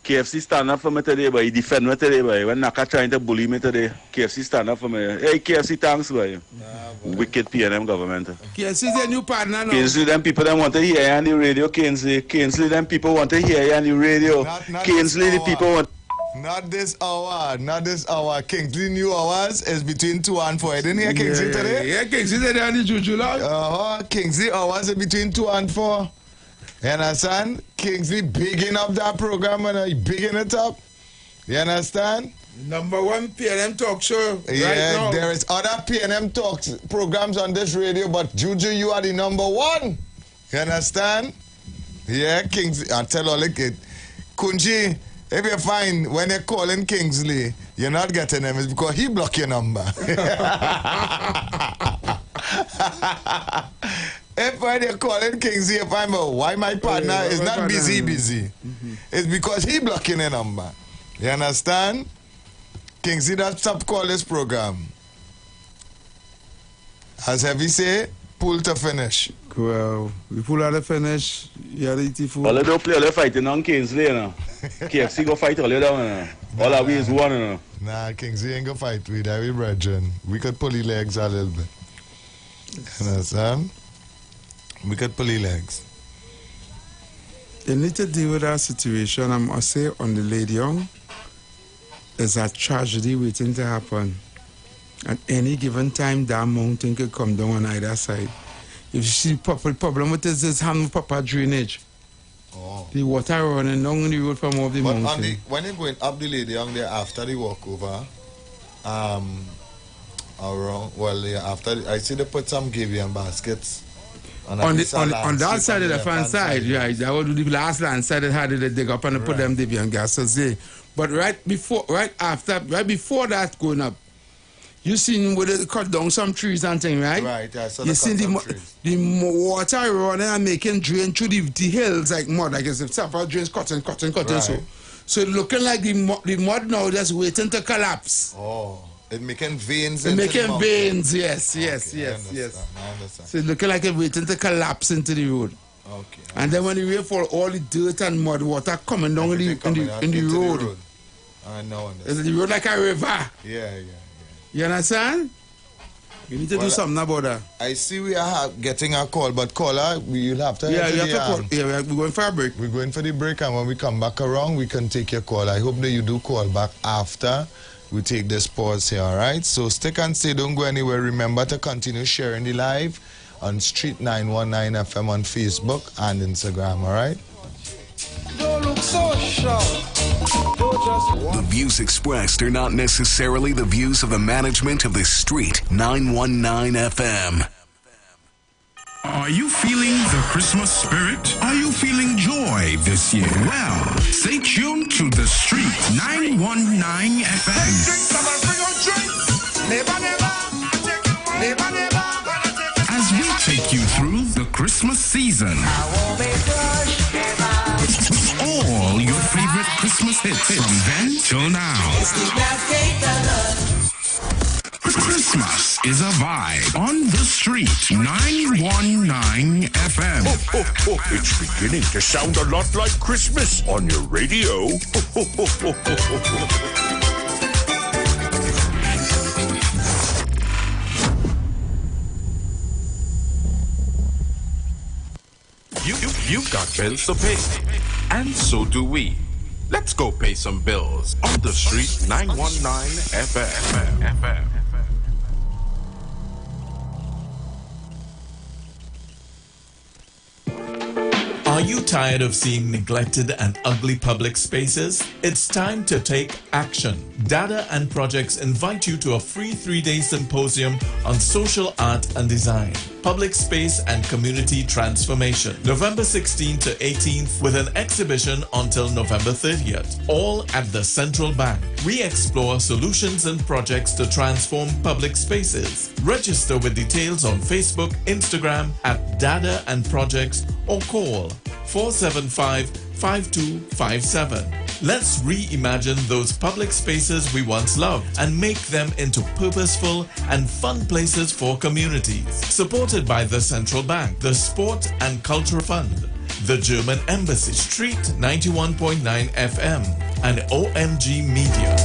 KFC stand up for me today, but he defend me today, boy. When Naka trying to bully me today, KFC stand up for me. Hey, KFC, thanks, boy. Wicked PNM government. KFC is a new partner now. Kingsley, them people that want to hear you on the radio, Kingsley, them people want to hear you on the radio. Kingsley, the people want... Not this hour. Kingsley new hours is between 2 and 4. You didn't hear Kingsley today? Yeah, Kingsley today on the Juju log. Kingsley hours is between 2 and 4. You understand? Kingsley bigging up that program and he bigging it up. You understand? Number 1 PNM talk show right now. There is other PNM talks programs on this radio, but Juju, you are the number 1. You understand? Yeah, Kingsley. I tell all the kid, Kunji, if you find when you're calling Kingsley, you're not getting him, it's because he blocked your number. If when you're calling Kingsley, you find out why my partner is not busy. It's because he blocking a number. You understand? Kingsley, don't stop call this program. As Heavy say, pull to finish. Well, we pull out to finish. Yeah, the food. All they don't play, they're fighting on Kingsley, you know. KFC go fight all of them, all that we is one, you know. Nah, Kingsley ain't go fight with that, we brethren. We could pull the legs a little bit. You understand? We could pull the legs. You need to deal with that situation, I must say, on the Lady Young. There's a tragedy waiting to happen. At any given time, that mountain could come down on either side. If you see the problem with this is proper drainage. Oh. The water running down the road from off the mountain. When you're going up the Lady Young there after the walkover, after I see they put some Gavian baskets. On that side of the front side, right? That was the last land side that had to dig up and put them Debian gases there. But right before that going up, You seen where they cut down some trees and things, right? Right, I saw you seen the water running and making drain through the hills like mud, like as if several drains cutting. Right. So it looking like the mud now just waiting to collapse. Oh, it making veins. It making the veins, yes. I understand. So it looking like it waiting to collapse into the road. Okay. And then when the rain fall, all the dirt and mud water coming down in the road. I know. It's the road like a river. Yeah. You understand? You need to do something about that. I see we are getting a call, but caller, you'll have to. You have to call. Yeah, we're going for a break. We're going for the break, and when we come back around, we can take your call. I hope that you do call back after we take this pause here, all right? So stick and stay, don't go anywhere. Remember to continue sharing the live on Street 919 FM on Facebook and Instagram, all right? Don't look so sharp. The views expressed are not necessarily the views of the management of the Street 919 FM. Are you feeling the Christmas spirit? Are you feeling joy this year? Well, stay tuned to the Street 919 FM. As we take you through the Christmas season. All your favorite Christmas hits from then till now. Christmas is a vibe on the Street 919 FM. It's beginning to sound a lot like Christmas on your radio. You've got bills to pay, and so do we. Let's go pay some bills on the Street 919 FM. Are you tired of seeing neglected and ugly public spaces? It's time to take action. Data and Projects invite you to a free 3-day symposium on social art and design, public space and community transformation. November 16th to 18th with an exhibition until November 30th, all at the Central Bank. We explore solutions and projects to transform public spaces. Register with details on Facebook, Instagram at Data and Projects or call 475-5257. Let's reimagine those public spaces we once loved and make them into purposeful and fun places for communities. Supported by the Central Bank, the Sport and Culture Fund, the German Embassy, Street 91.9 FM, and OMG Media.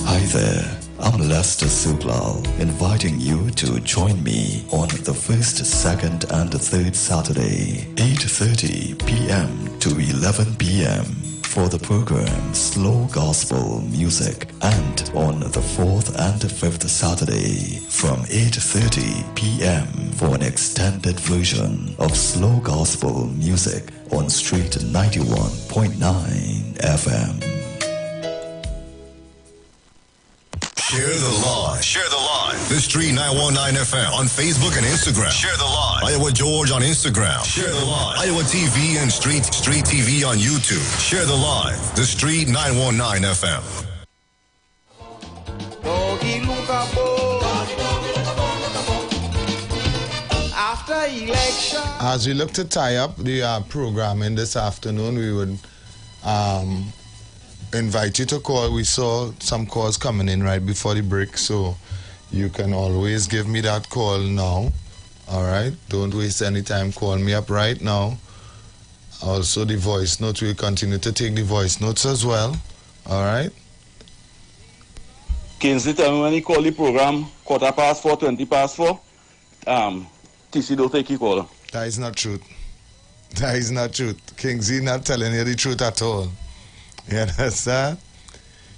Hi there. I'm Lester Sublal, inviting you to join me on the first, second, and third Saturday, 8:30 p.m. to 11 p.m. for the program Slow Gospel Music, and on the fourth and fifth Saturday from 8:30 p.m. for an extended version of Slow Gospel Music on Street 91.9 FM. Share the live. Share the live. The Street 919 FM on Facebook and Instagram. Share the live. Iowa George on Instagram. Share the live. Iowa TV and Street TV on YouTube. Share the live. The Street 919 FM. After election. As we look to tie up the programming this afternoon, we would invite you to call. We saw some calls coming in right before the break, so you can always give me that call now. All right? Don't waste any time. Call me up right now. Also, the voice note, we'll continue to take the voice notes as well. All right? Kingsley tell me when he call the program, 4:15, 20:4, TC don't take your call. That is not truth. That is not truth. Kingsley not telling you the truth at all. You understand?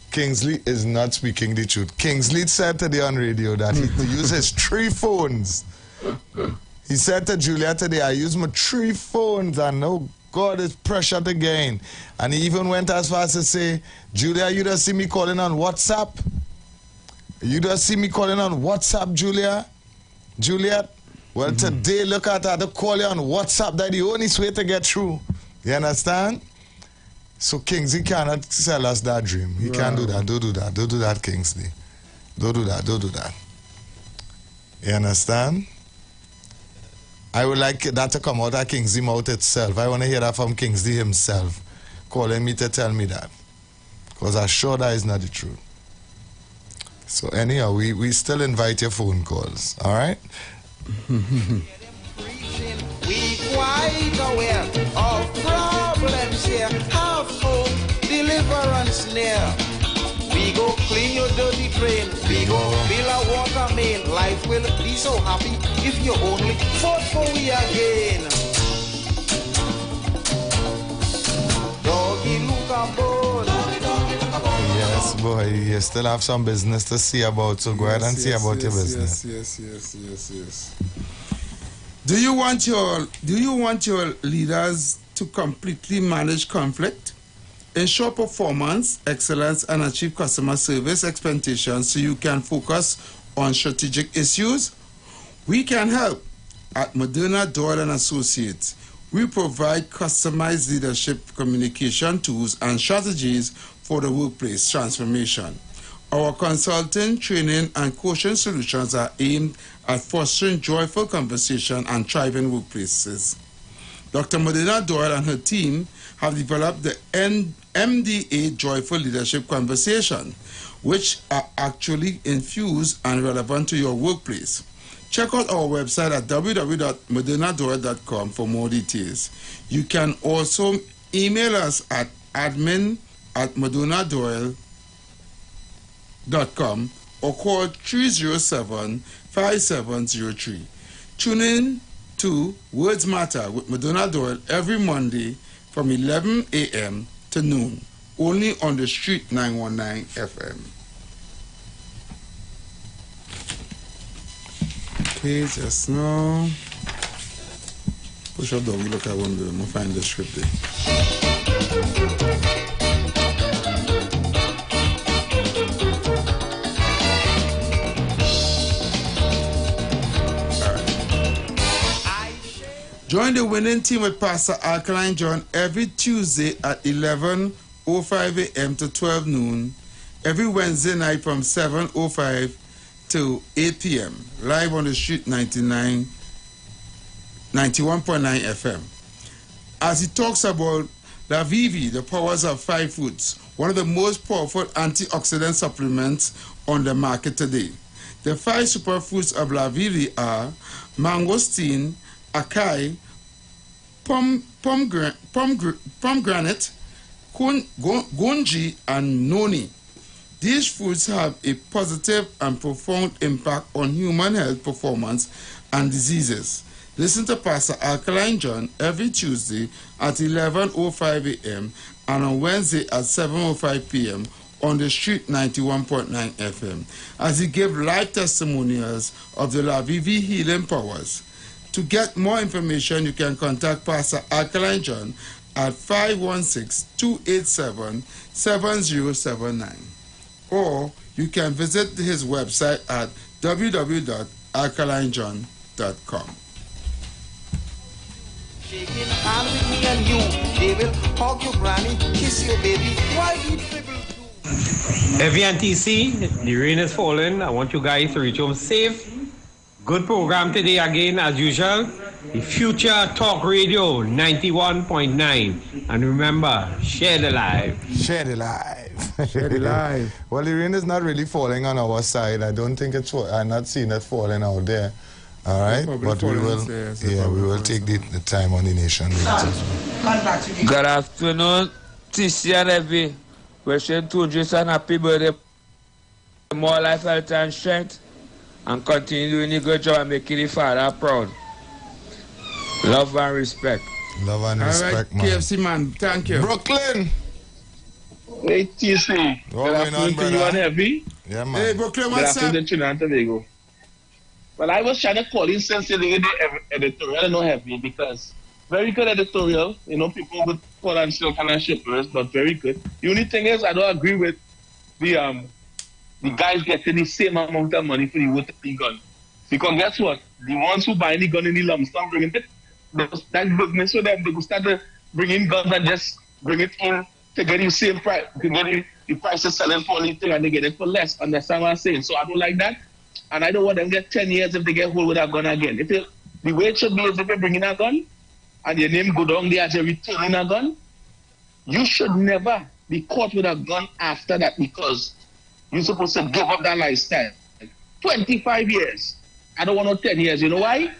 Kingsley is not speaking the truth. Kingsley said today on radio that he uses 3 phones. He said to Julia today, I use my 3 phones and oh God, it's pressure to gain. And he even went as far as to say, Julia, you don't see me calling on WhatsApp? You don't see me calling on WhatsApp, Julia? Juliet? Well, today, look at that. I call you on WhatsApp. That's the only way to get through. You understand? So Kingsley cannot sell us that dream. He can't do that. Don't do that. Don't do that, Kingsley. Don't do that. Don't do that. You understand? I would like that to come out of Kingsley mouth itself. I want to hear that from Kingsley himself, calling me to tell me that. Because I'm sure that is not the truth. So anyhow, we still invite your phone calls, all right? We quite aware of problems here. Have hope, deliverance near. We go clean your dirty drain. We go fill our water main. Life will be so happy if you only fought for we again. Doggy look aboard. Yes, boy, you still have some business to see about, so go ahead and see about your business. Yes. Do you want your leaders to completely manage conflict, ensure performance, excellence, and achieve customer service expectations so you can focus on strategic issues? We can help. At Moderna Doyle and Associates, we provide customized leadership communication tools and strategies for the workplace transformation. Our consulting, training, and coaching solutions are aimed at fostering joyful conversation and thriving workplaces. Dr. Moderna Doyle and her team have developed the MDA Joyful Leadership Conversation, which are actually infused and relevant to your workplace. Check out our website at www.modernadoyle.com for more details. You can also email us at admin@modernadoyle.com or call 307-5703. Tune in to Words Matter with Moderna Doyle every Monday from 11 a.m. to noon, only on the Street 919 FM. Okay, just now. Push up doggy, look at one girl, I'm find the script there. Join the winning team with Pastor Alkaline John every Tuesday at 11:05 a.m. to 12 noon, every Wednesday night from 7:05 to 8 p.m. live on the Street 91.9 FM. As he talks about La Vivi, the powers of 5 foods, one of the most powerful antioxidant supplements on the market today. The 5 superfoods of La Vivi are mangosteen, acai, pomegranate, gonji, and noni. These foods have a positive and profound impact on human health performance and diseases. Listen to Pastor Alkaline John every Tuesday at 11:05 a.m. and on Wednesday at 7:05 p.m. on the Street 91.9 FM as he gives live testimonials of the La Vivi healing powers. To get more information, you can contact Pastor Alkaline John at 516-287-7079. Or you can visit his website at www.alkalinejohn.com. Shaking hand with me and you, they will hug your granny, kiss your baby, while we dribble too. FVNTC, the rain is falling. I want you guys to reach home safe. Good program today again, as usual. The Future Talk Radio 91.9. And remember, share the live. Share the live. Share the live. Well, the rain is not really falling on our side. I don't think it's. I'm not seeing it falling out there. All right, but we will. We will take the time on the nation. Good afternoon, TC and Evie. Wishing to just an happy birthday. More life, health, and strength. And continue doing a good job and making the father proud. Love and respect. Love and respect, man. KFC man, thank you. Brooklyn. Hey, TC. Good afternoon to you and Heavy. Yeah, man. Hey, Brooklyn, what's up? Good afternoon to Trinidad and Tobago. Well, I was trying to call in since the editorial, no Heavy, because very good editorial. You know, people with potential kind of shippers, but very good. The only thing is, I don't agree with the guys getting the same amount of money for the water gun. Because guess what? The ones who buy the gun in the lump sum, bringing it, that business with them, they could start to bring in guns and just bring it in to get the same price, to get the price of selling for anything and they get it for less. Understand what I'm saying? So I don't like that. And I don't want them to get 10 years if they get hold with a gun again. The way it should be is if you bring in a gun and your name go down there as you're returning a gun, you should never be caught with a gun after that because you're supposed to give up that lifestyle. 25 years. I don't want no 10 years. You know why?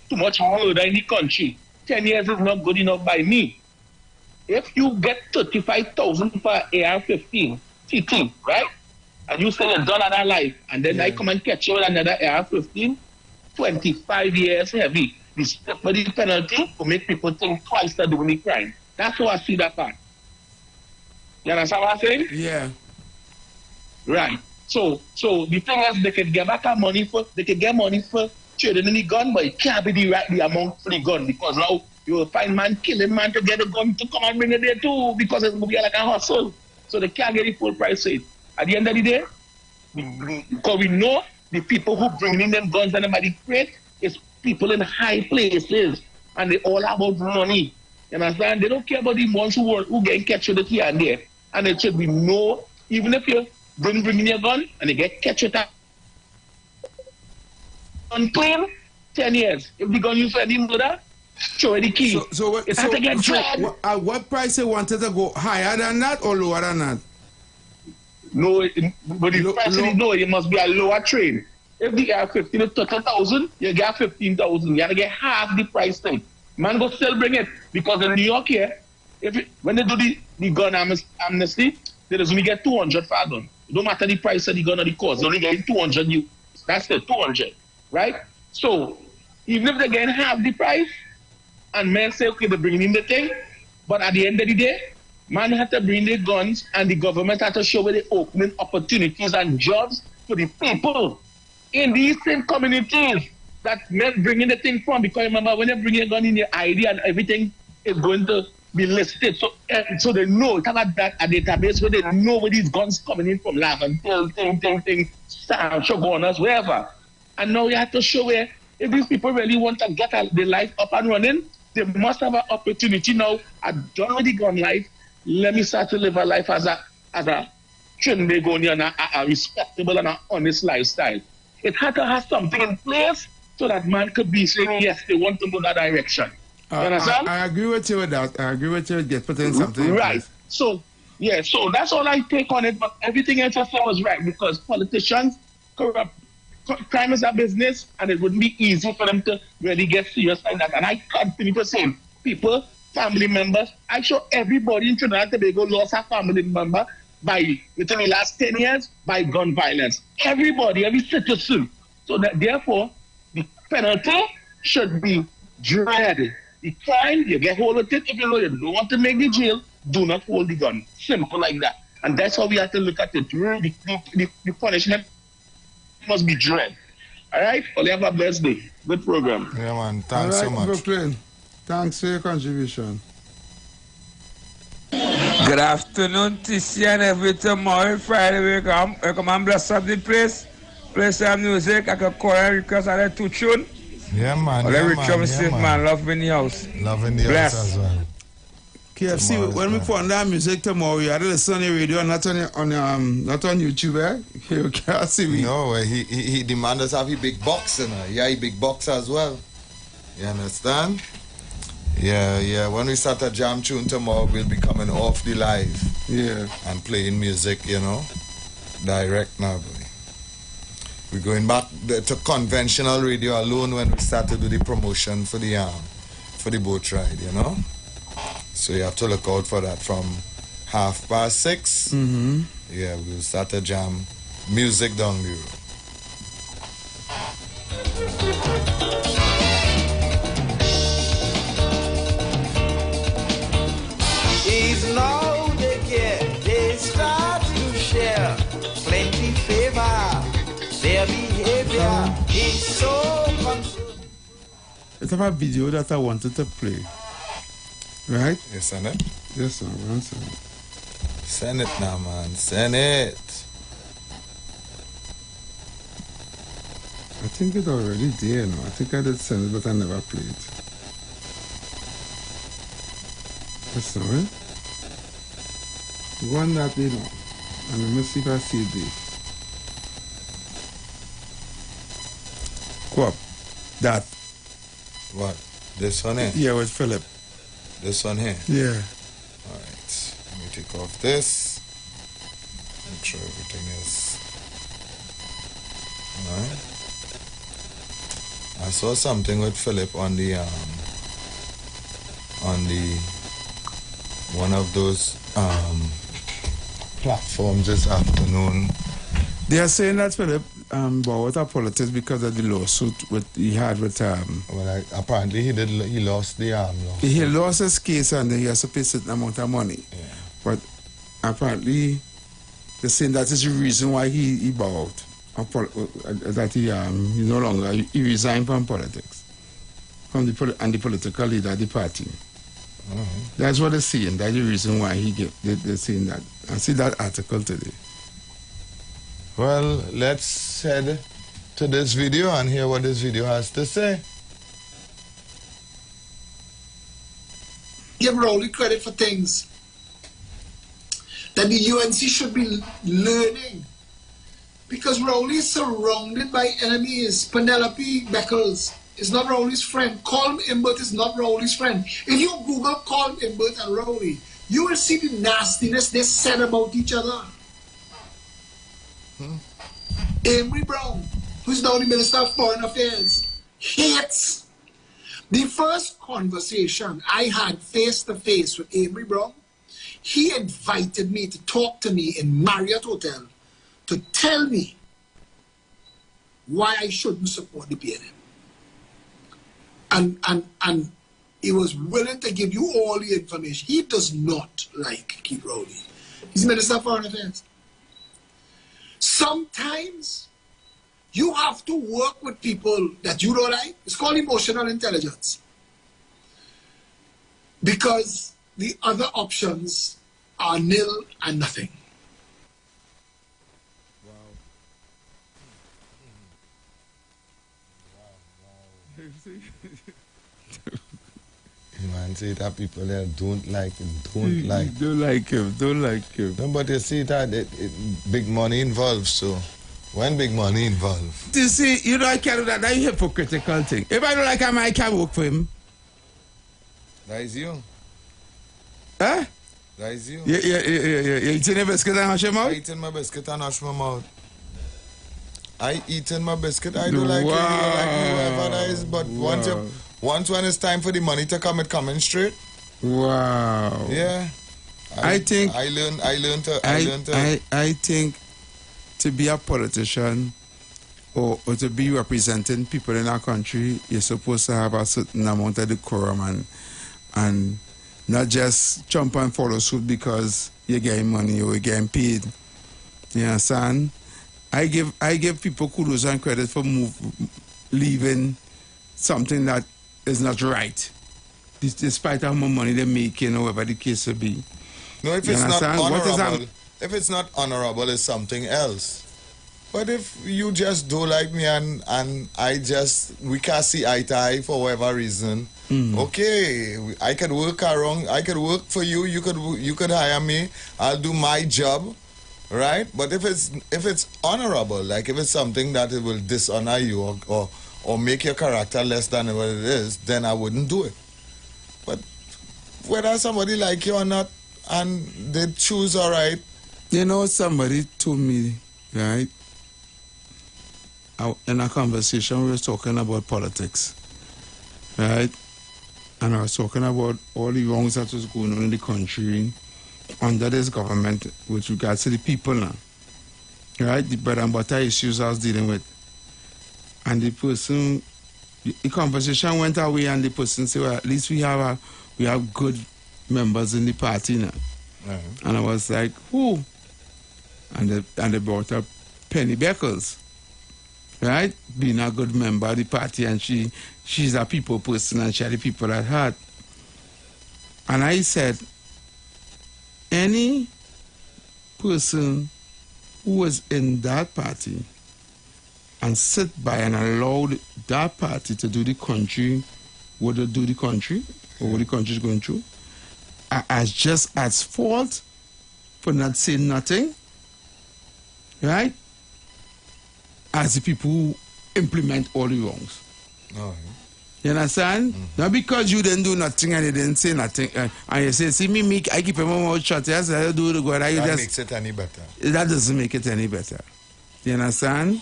Too much murder in the country. 10 years is not good enough by me. If you get 35,000 for AR-15 TT, right? And you say you're done on that life, and then I come and catch you with another AR-15, 25 years heavy. For the penalty will make people think twice they're doing the crime. That's how I see that part. You understand what I'm saying? Yeah. Right. So the thing is, they can get back our money for trading in the gun, but it can't be the amount for the gun because now you will find man killing man to get a gun to come and bring it there too because it's going to be like a hustle. So they can't get the full price for it. At the end of the day, because we know the people who bring in them guns and them at the crate is people in high places and they all about money. You understand? They don't care about the ones who get catch with it here and there. And it should be no, even if you don't bring in your gun and they get catch with that unclean, 10 years. If the gun you for any murder, show the key. It has to get dragged. At what price they wanted to go higher than that or lower than that? No, but the price it must be a lower trade. If the AR-15 is 30,000, you get 15,000. You have to get half the price tag. Man go still bring it because in New York here, when they do the gun amnesty, they just only get 200 for a gun. It don't matter the price of the gun or the cost. They only get 200 new. That's the 200, right? So even if they're getting half the price, and men say, okay, they're bringing in the thing, but at the end of the day, man have to bring the guns and the government has to show where they're opening opportunities and jobs for the people in these same communities that men bringing the thing from. Because remember, when you bring a gun in your ID and everything is going to be listed. So they know, it have a database where they know where these guns coming in from, Laventille, Shogunas, wherever. And now you have to show where, if these people really want to get their life up and running, they must have an opportunity now. I'm done with the gun life. Let me start to live a life as a Trinbagonian, a respectable and an honest lifestyle. It had to have something in place so that man could be saying, yes, they want to go that direction. You understand? I agree with you with that. I agree with you with putting something right. in place. So that's all I take on it. But everything else I said was right because politicians, corrupt, crime is a business, and it wouldn't be easy for them to really get serious like that. And I continue to say, people, family members, I show everybody in Trinidad and Tobago lost a family member within the last 10 years by gun violence. Everybody, every citizen. So that therefore, the penalty should be dread. The crime, you get hold of it. If you know you don't want to make the jail, do not hold the gun. Simple like that. And that's how we have to look at it. The punishment must be dread. All right? Well, you have a blessed day. Good program. Yeah, man. Thanks so much. Brooklyn. Thanks for your contribution. Good afternoon, TC, and every tomorrow, Friday, we come and bless up the place. Play some music. I can call and request I like 2 tunes. Yeah, man. Well, every man. safe, man. Love in the house. Love in the Bless. house as well. KFC, when we put on that music tomorrow, you had to listen on the radio, not on YouTube, eh? You can't see me. No, he demands us have a big box, you know. Yeah, a big box as well. You understand? Yeah. When we start a jam tune tomorrow, we'll be coming off the live. Yeah. And playing music, you know, direct now, boy. We're going back to conventional radio alone when we start to do the promotion for the boat ride, you know. So you have to look out for that from 6:30. Mm-hmm. Yeah, we'll start to jam music down the road. Is now they start to share plenty favor. Their behavior is so consumed. Let's have a video that I wanted to play. Right? You send it? Yes, sir. One second. Send it now, man. Send it. I think it's already there now. I think I did send it, but I never played it. That's all right. One that, you know, and let me see if I see this. Quap, that. What? This one here? Yeah, with Philip. This one here? Yeah. Alright. Let me take off this. Make sure everything is... Alright. I saw something with Philip on the one of those platforms this afternoon. They are saying that Philip bought out politics because of the lawsuit he had with well, apparently he lost the lawsuit. He lost his case and he has to pay a certain amount of money. Yeah. But apparently they're saying that is the reason why he bowed out. That he no longer he resigned from politics. From the political leader of the party. That's what they're saying. That's the reason why they're saying that. I see that article today. Well, let's head to this video and hear what this video has to say. Give Rowley credit for things that the UNC should be learning. Because Rowley is surrounded by enemies. Penelope Beckles is not Rowley's friend. Colm Imbert is not Rowley's friend. If you Google Colm Imbert and Rowley, you will see the nastiness they said about each other. Amory Brown, who's now the Minister of Foreign Affairs, hates. The first conversation I had face-to-face with Amory Brown, he invited me to talk to me in Marriott Hotel to tell me why I shouldn't support the PNM. And he was willing to give you all the information. He does not like Keith Rowley. He's Minister of Foreign Affairs. Sometimes you have to work with people that you don't like. It's called emotional intelligence. Because the other options are nil and nothing. Man, see that people there don't like him, don't like him. No, but you see that big money involved, so when big money involved. You see, you know I can't do that. That's a hypocritical thing. If I don't like him, I can't work for him. That is you. Huh? That is you. You eating your biscuit and wash your mouth? I eating my biscuit and wash my mouth. I eating my biscuit. I do like you, whoever that is, but once when it's time for the money to come, it coming straight. Wow. Yeah. I think I learned to. I think to be a politician or to be representing people in our country, you're supposed to have a certain amount of decorum and not just jump and follow suit because you're getting money or you're getting paid. You understand? I give people kudos and credit for leaving something that is not right, despite how much money they're making or whatever the case will be. No, if it's not honorable, if it's not honorable, it's something else. But if you just don't like me and we can't see eye to eye for whatever reason, okay, I could work around, I could work for you, you could hire me, I'll do my job, right? But if it's honorable, like if it's something that it will dishonor you or make your character less than what it is, then I wouldn't do it. But whether somebody like you or not, and they choose all right. You know, somebody told me, right, in a conversation we were talking about politics, right? And I was talking about all the wrongs that was going on in the country under this government with regards to the people now, right? The bread and butter issues I was dealing with. And the person, the conversation went away and the person said, well, at least we have good members in the party now. And I was like, who? And they brought up Penny Beckles, right? Being a good member of the party, and she's a people person and she had the people at heart. And I said, any person who was in that party and sit by and allowed that party to do the country, what they do the country, or what the country is going through, as just as fault for not saying nothing, right? As the people who implement all the wrongs. Oh, you understand? Not because you didn't do nothing and you didn't say nothing, and you say, see me, I keep my mouth shut. Yes, I do the good. That makes it any better. That doesn't make it any better. You understand?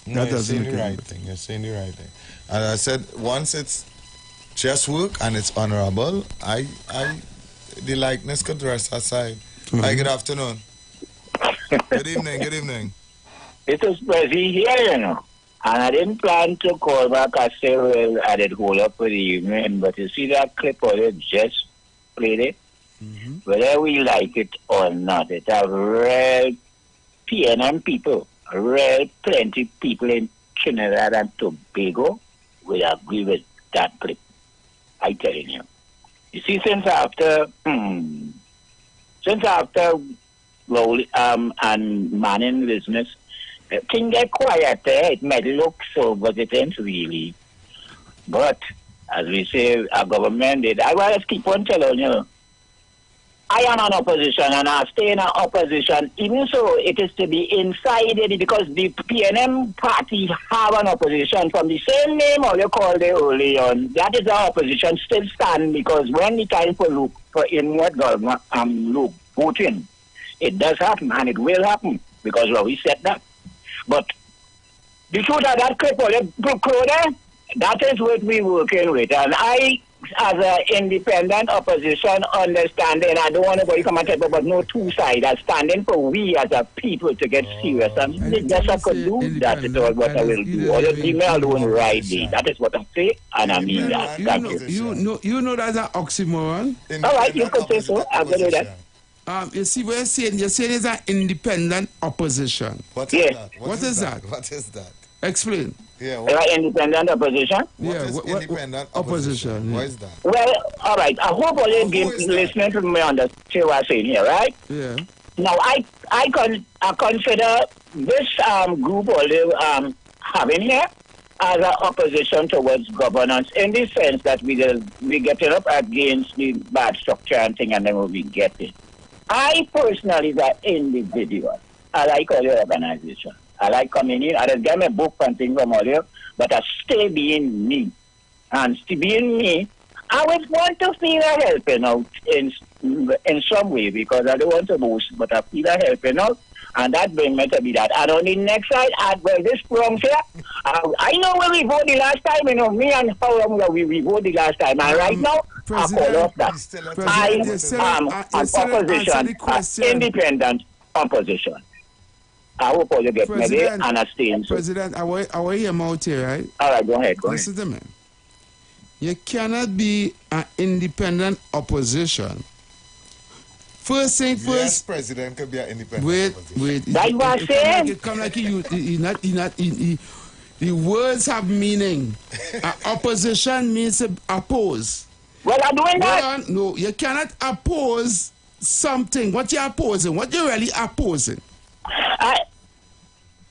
No, you're saying the right thing. You're saying the right thing. And I said, once it's just work and it's honorable, the likeness could rest aside. Hi, good afternoon. Good evening. It was busy here, you know. And I didn't plan to call back. I say, well, I did hold up for the evening. But you see that clip or you just played it? Whether we like it or not, it's a real PNM people, real plenty people in Trinidad and Tobago will agree with that clip. I telling you. You see, since after Rowley and Manning business, things get quieter. It might look so, but it ain't really. But as we say, our government did. I will just keep on telling you. I am an opposition and I stay in an opposition. Even so, it is to be inside it because the PNM party have an opposition from the same name or you call it early on. That is our opposition still stand because when the time for look for inward government look voting, it does happen and it will happen because we said that. But the truth of that clip or the that is what we're working with. And I, as an independent opposition, understanding, I don't want to go come and tell you, but no two sides are standing for we as a people to get serious. And yes, I could do that. It's all what I will do. Or the email don't right there. That is what I say, and I mean that. You know that's an oxymoron. All right, you could say so. I'll go with that. You see what you're saying? You're saying it's an independent opposition. What is that? What is that? What is that? Explain. Yeah. Independent opposition? What is independent opposition? What is that? Well, all right. I hope all you listening to me understand what I'm saying here, right? Yeah. Now, I consider this group all you having here as an opposition towards governance in the sense that we getting up against the bad structure and thing, and then we'll be getting. I personally, as an individual, I like all your organization. I like coming in. I just get my book and things from all you, but I stay being me. And still being me, I would want to feel a helping out in some way because I don't want to boast, but I feel a helping out. And that brings me to be that. And on the next side, this program here, I know where we voted the last time, you know, me and how long we voted the last time. And right now, I call off that. I am an opposition, independent opposition. I hope all you get me there and I stay in. President, I will hear him out here, right? All right, go ahead. Listen to me. You cannot be an independent opposition. First thing first. Yes, President could be an independent opposition. Wait. That's what I'm saying. It come like the words have meaning. Opposition means to oppose. Well, I'm doing that. No, you cannot oppose something. What you're opposing? What you're really opposing?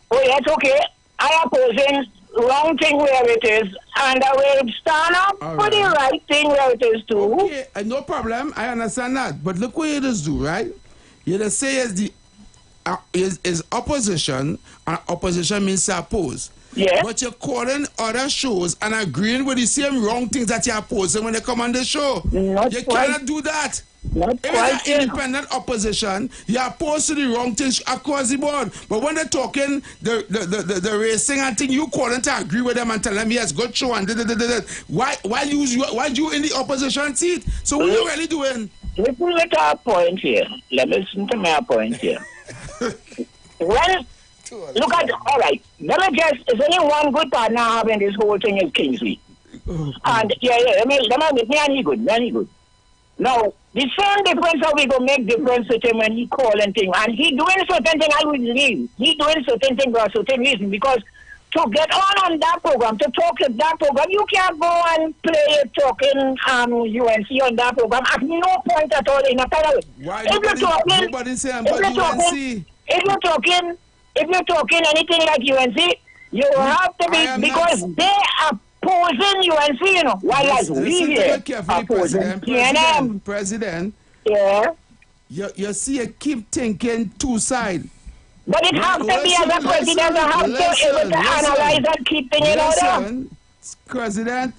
That's okay. I opposing wrong thing where it is, and I will stand up for the right thing where it is too. Okay, no problem. I understand that. But look what you just do, right? You just say is opposition, and opposition means to oppose. Yeah. But you're calling other shows and agreeing with the same wrong things that you're opposing when they come on the show. You cannot do that. If it's an independent opposition, you're opposed to the wrong things across the board. But when they're talking the racing and thing, you calling to agree with them and tell them, yes, good show and why you in the opposition seat? So what are you really doing? Let me get our point here. Let me listen to my point here. Look at, all right, let me guess, is only one good partner having this whole thing is Kingsley. And let me and he good. Now, the same difference how we go make difference with him when he call and thing. And he doing certain thing, I will leave. He doing certain thing for a certain reason. Because to get on that program, to talk at that program, you can't go and play talking UNC on that program at no point at all in a panel. If you're talking anything like UNC, you have to be, because they are opposing UNC, you know, while as we here opposing PNM. President, yeah. You see, you keep thinking two sides. But it has to be as a president, I have to be able to analyze and keep things in order. President,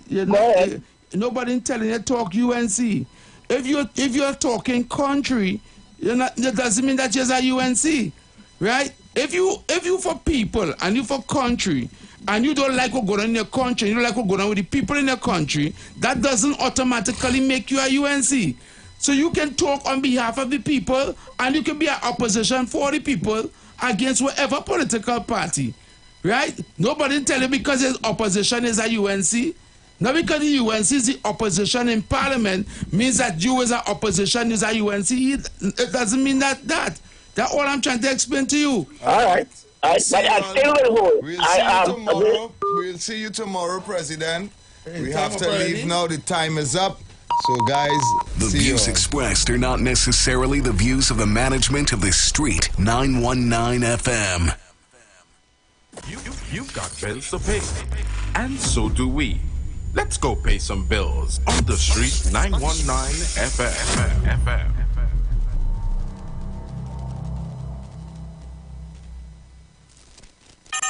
nobody telling you talk UNC. If you're talking country, that doesn't mean that you're a UNC, right? If you for people and you for country, and you don't like what go on in your country, you don't like what go on with the people in your country, that doesn't automatically make you a UNC. So you can talk on behalf of the people, and you can be an opposition for the people against whatever political party, right? Nobody tell you because his opposition is a UNC. Not because the UNC is the opposition in parliament means that you as an opposition is a UNC. It doesn't mean that. That's all I'm trying to explain to you. All right. But I still will hold. We'll see you tomorrow, President. We have to leave now. The time is up. So, guys, the views expressed are not necessarily the views of the management of the Street 919 FM. You've got bills to pay, and so do we. Let's go pay some bills on the Street 919 FM.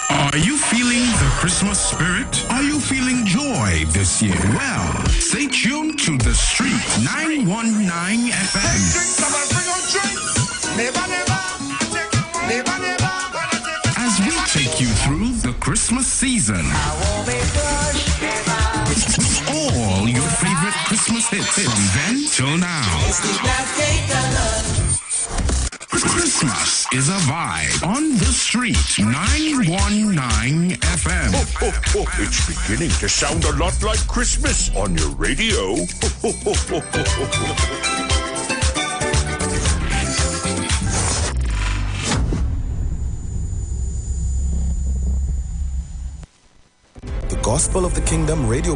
Are you feeling the Christmas spirit? Are you feeling joy this year? Well, stay tuned to the Street 919 FM. As we take you through the Christmas season. All your favorite Christmas hits from then till now. Christmas is a vibe on the Street 919 FM. It's beginning to sound a lot like Christmas on your radio. The Gospel of the Kingdom radio